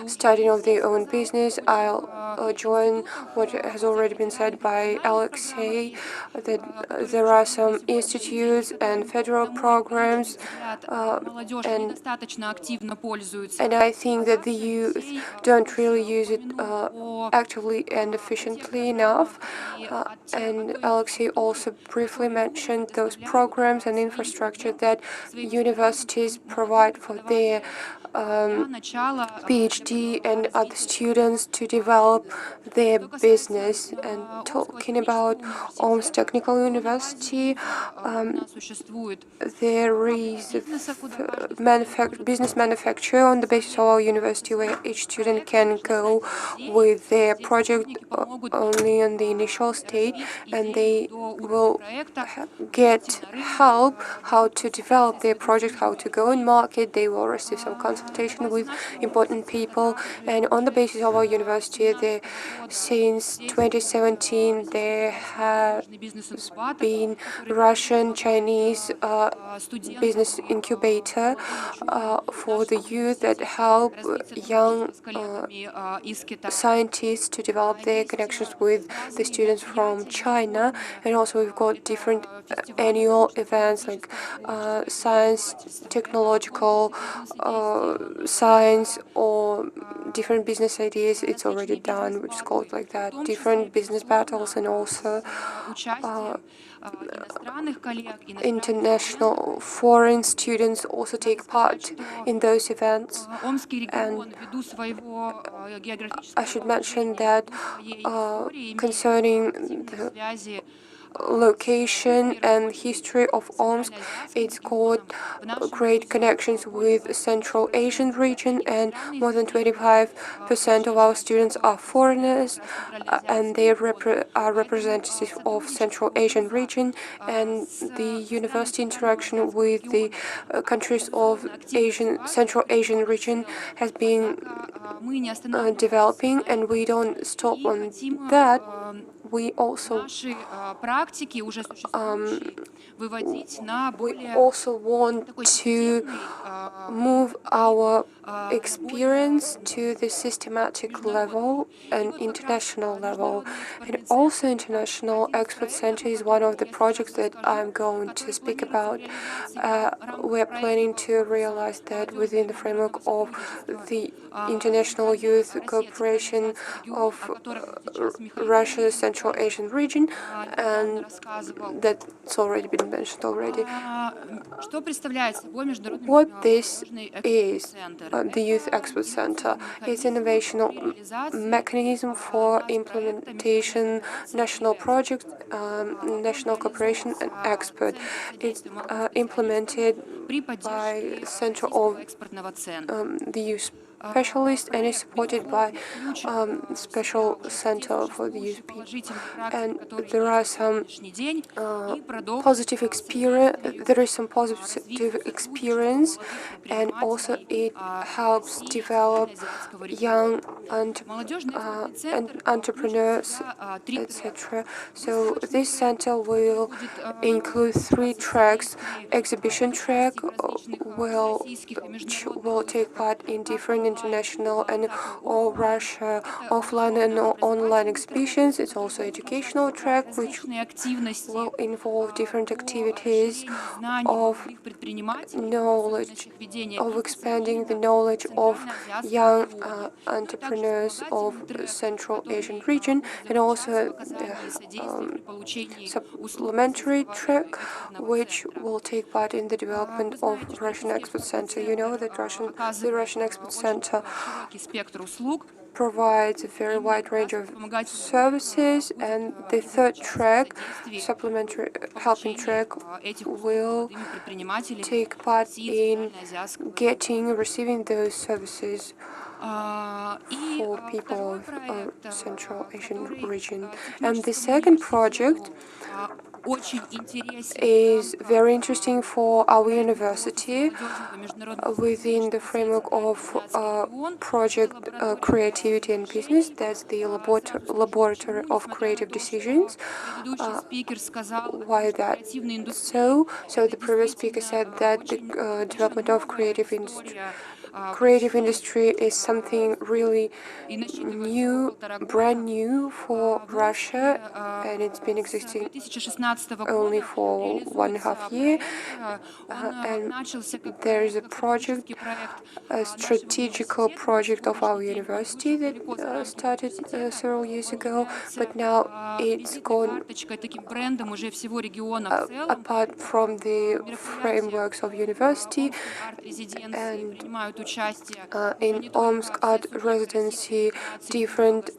[SPEAKER 4] starting off their own business. I'll join what has already been said by Alexei, that there are some institutes and federal programs, and I think that the youth don't really use it actively and efficiently enough. And Alexei also briefly mentioned those programs and infrastructure that universities provide for their PhD and other students to develop their business. And talking about Ulm's Technical University, there is business manufacture on the basis of our university, where each student can go with their project only on the initial stage, and they will get help how to develop their project, how to go in market. They will receive some consultation with important people, and on the basis of our university, since 2017 there have been Russian Chinese business incubator for the youth that help young scientists to develop their connections with the students from China. And also we've got different annual events like science, technological science, or different business ideas. It's already done, which is called like that, different business battles, and also international foreign students also take part in those events. And I should mention that concerning the location and history of Omsk, it's got great connections with Central Asian region, and more than 25% of our students are foreigners, and they are representatives of Central Asian region. And the university interaction with the countries of Central Asian region has been developing, and we don't stop on that. We also want to move our experience to the systematic level and international level. And also International Expert Center is one of the projects that I'm going to speak about. We're planning to realize that within the framework of the International Youth Cooperation of Russia's Central Asian region, and that's already been mentioned already. What this is, the Youth Expert Center, is an innovational mechanism for implementation, national projects, national cooperation, and expert. It's implemented by Center of the Youth Specialist and is supported by Special Center for the Youth People. And there are some positive experience. There is some positive experience, and also it helps develop young entrepreneurs, etc. So this center will include 3 tracks. Exhibition track will take part in different international and all Russia offline and online exhibitions. It's also educational track, which will involve different activities of knowledge, of expanding the knowledge of young entrepreneurs of the Central Asian region, and also supplementary track, which will take part in the development of Russian Expert Center. You know that the Russian Expert Center provides a very wide range of services, and the 3rd track, supplementary helping track, will take part in receiving those services for people of Central Asian region. And the 2nd project is very interesting for our university within the framework of project Creativity and Business. That's the laboratory of creative decisions. Why that? So the previous speaker said that the development of creative industry is something really new, brand new for Russia, and it's been existing only for 1.5 years. And there is a project, a strategical project of our university that started several years ago, but now it's gone apart from the frameworks of university. And in Omsk Art Residency, different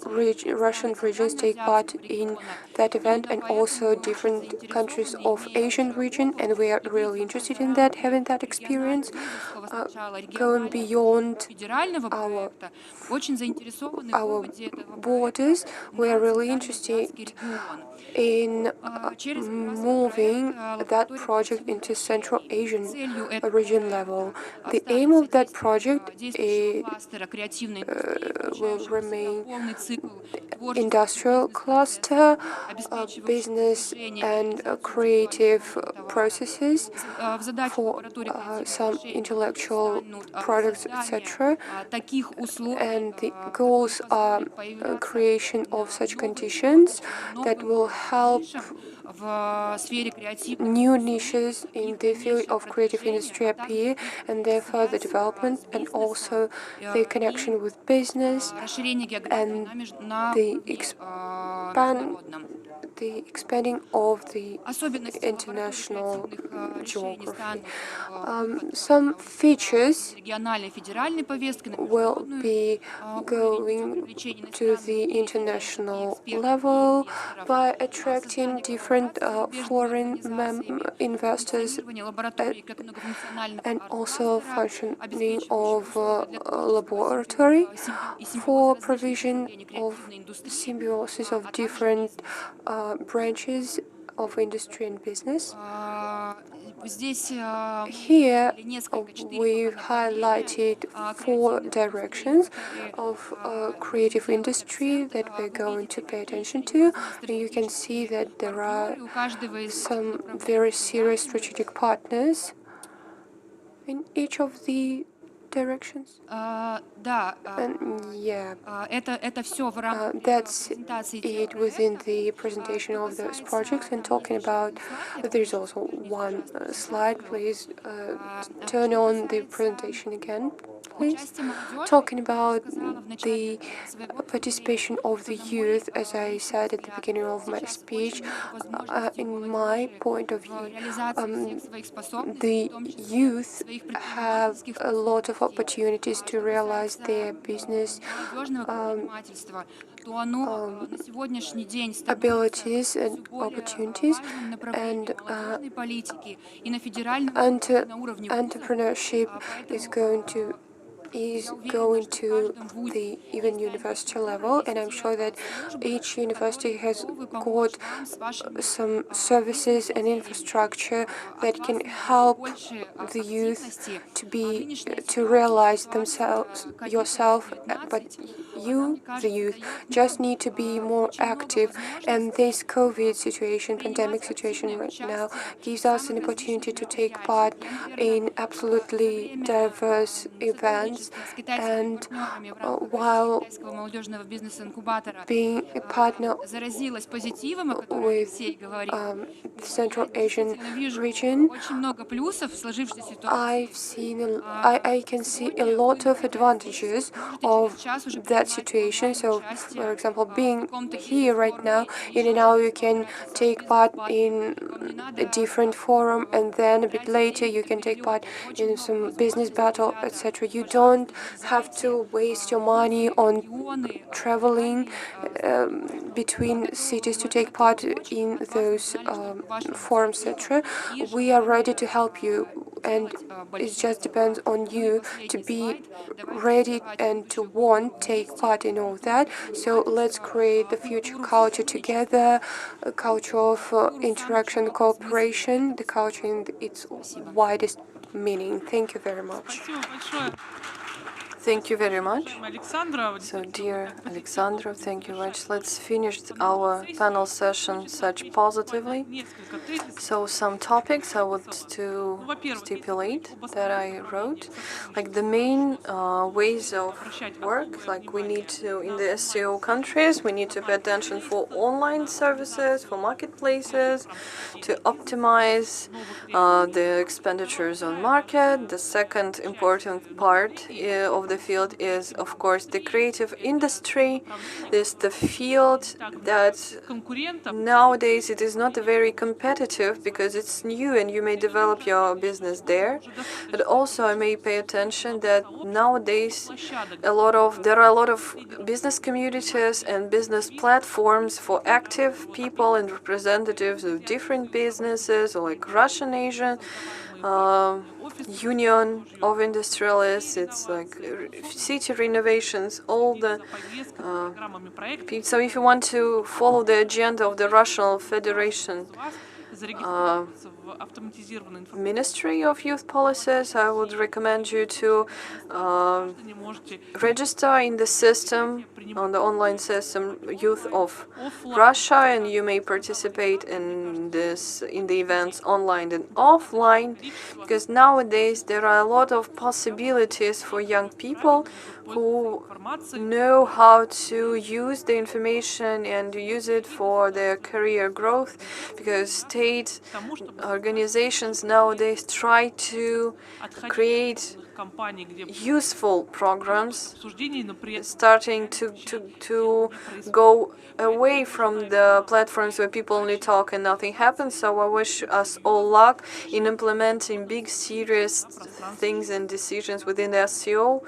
[SPEAKER 4] Russian regions take part in that event, and also different countries of Asian region, and we are really interested in that, having that experience, going beyond our borders. We are really interested in moving that project into Central Asian region level. The aim of that project will remain industrial cluster, business and creative processes for some intellectual products, etc. And the goals are creation of such conditions that will help new niches in the field of creative industry appear, and therefore the development and also the connection with business and the expanding of the international geography. Some features will be going to the international level by attracting different foreign investors and also functioning of a laboratory for provision of symbiosis of different branches of industry and business. Here we've highlighted 4 directions of creative industry that we're going to pay attention to. And you can see that there are some very serious strategic partners in each of the directions? Yeah, that's it within the presentation of those projects. And talking about, there's also one slide. Please turn on the presentation again, please. Talking about the participation of the youth, as I said at the beginning of my speech, in my point of view, the youth have a lot of opportunities to realize their business abilities and opportunities, and entrepreneurship is going to the even university level, and I'm sure that each university has got some services and infrastructure that can help the youth to realize themselves yourself, but you, the youth, just need to be more active. And this COVID situation, pandemic situation right now, gives us an opportunity to take part in absolutely diverse events, and while being a partner with the Central Asian region, I can see a lot of advantages of that situation. So, for example, being here right now, now you can take part in a different forum, and then a bit later you can take part in some business battle, etc. You don't have to waste your money on traveling between cities to take part in those forums, etc. We are ready to help you, and it just depends on you to be ready and to want take part in all that. So let's create the future culture together, a culture of interaction, cooperation, the culture in its widest meaning. Thank you very much.
[SPEAKER 3] Thank you very much. So, dear Alexandra, thank you very much. Let's finish our panel session such positively. So, some topics I would to stipulate that I wrote, like the main ways of work. Like we need to, in the SEO countries, we need to pay attention for online services, for marketplaces, to optimize the expenditures on market. The second important part of the field is, of course, the creative industry. This is the field that nowadays it is not very competitive because it's new and you may develop your business there. But also I may pay attention that nowadays there are a lot of business communities and business platforms for active people and representatives of different businesses, or like Russian Asian Union of Industrialists. It's like city renovations, all the so if you want to follow the agenda of the Russian Federation Ministry of Youth Policies, I would recommend you to register in the system, on the online system, Youth of Russia, and you may participate in the events online and offline, because nowadays there are a lot of possibilities for young people who know how to use the information and use it for their career growth, because state organizations nowadays try to create useful programs, starting to go away from the platforms where people only talk and nothing happens. So I wish us all luck in implementing big, serious things and decisions within the SEO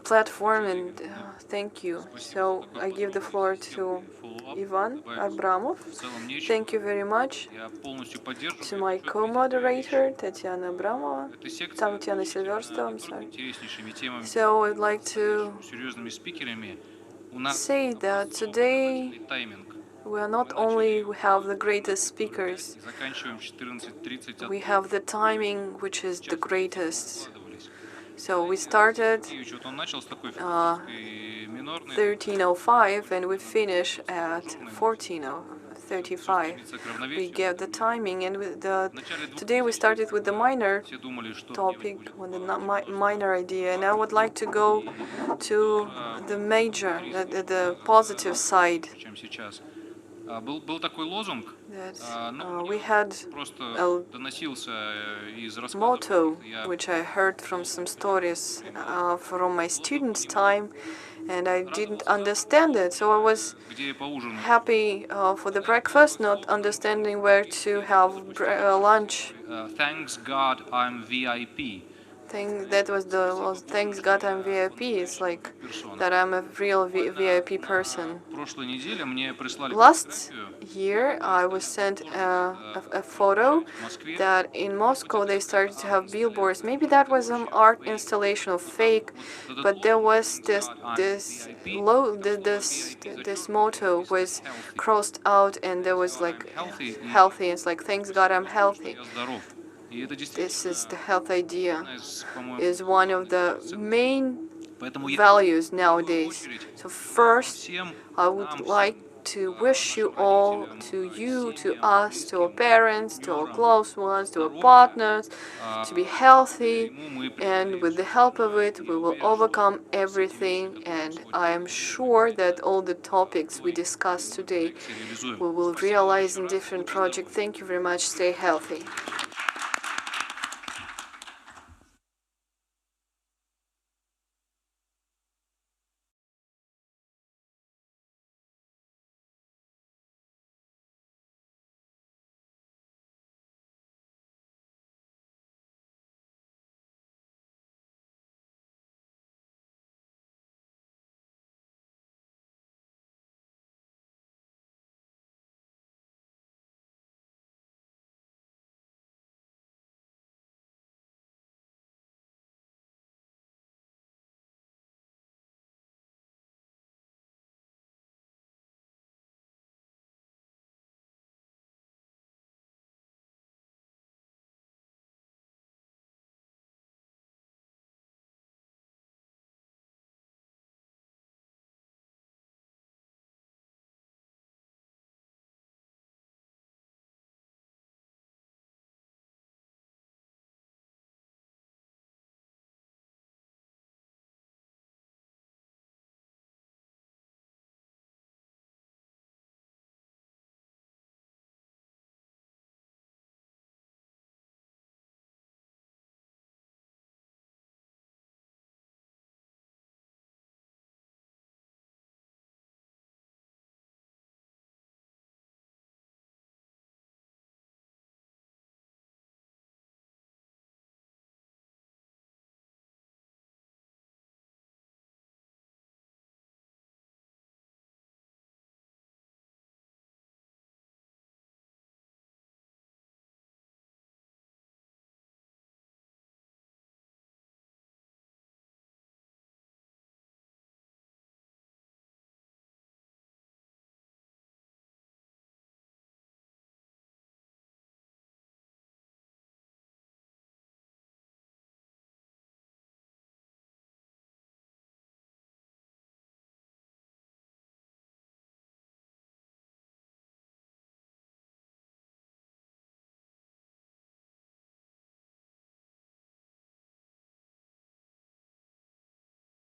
[SPEAKER 3] platform, and thank you. So I give the floor to Ivan Abramov. Thank you very much to my co-moderator, Tatiana Abramova, Tatiana Silverstone, I'm sorry. So I'd like to say that today we have the greatest speakers, we have the timing which is the greatest. So we started 13:05 and we finish at 14:30. 5:35. We gave the timing, and today we started with the minor topic, with the minor idea, and I would like to go to the major, the positive side. We had a motto, which I heard from some stories from my students' time, and I didn't understand it. So I was happy for the breakfast, not understanding where to have lunch.
[SPEAKER 1] Thanks God I'm VIP.
[SPEAKER 3] Thanks God I'm VIP. It's like that I'm a real VIP person. Last year I was sent a photo that in Moscow they started to have billboards. Maybe that was some art installation of fake, but there was this motto was crossed out, and there was like healthy. It's like, thanks God I'm healthy. This is the health idea, is one of the main values nowadays. So first, I would like to wish you all, to us, to our parents, to our close ones, to our partners, to be healthy, and with the help of it, we will overcome everything, and I am sure that all the topics we discussed today, we will realize in different projects. Thank you very much. Stay healthy.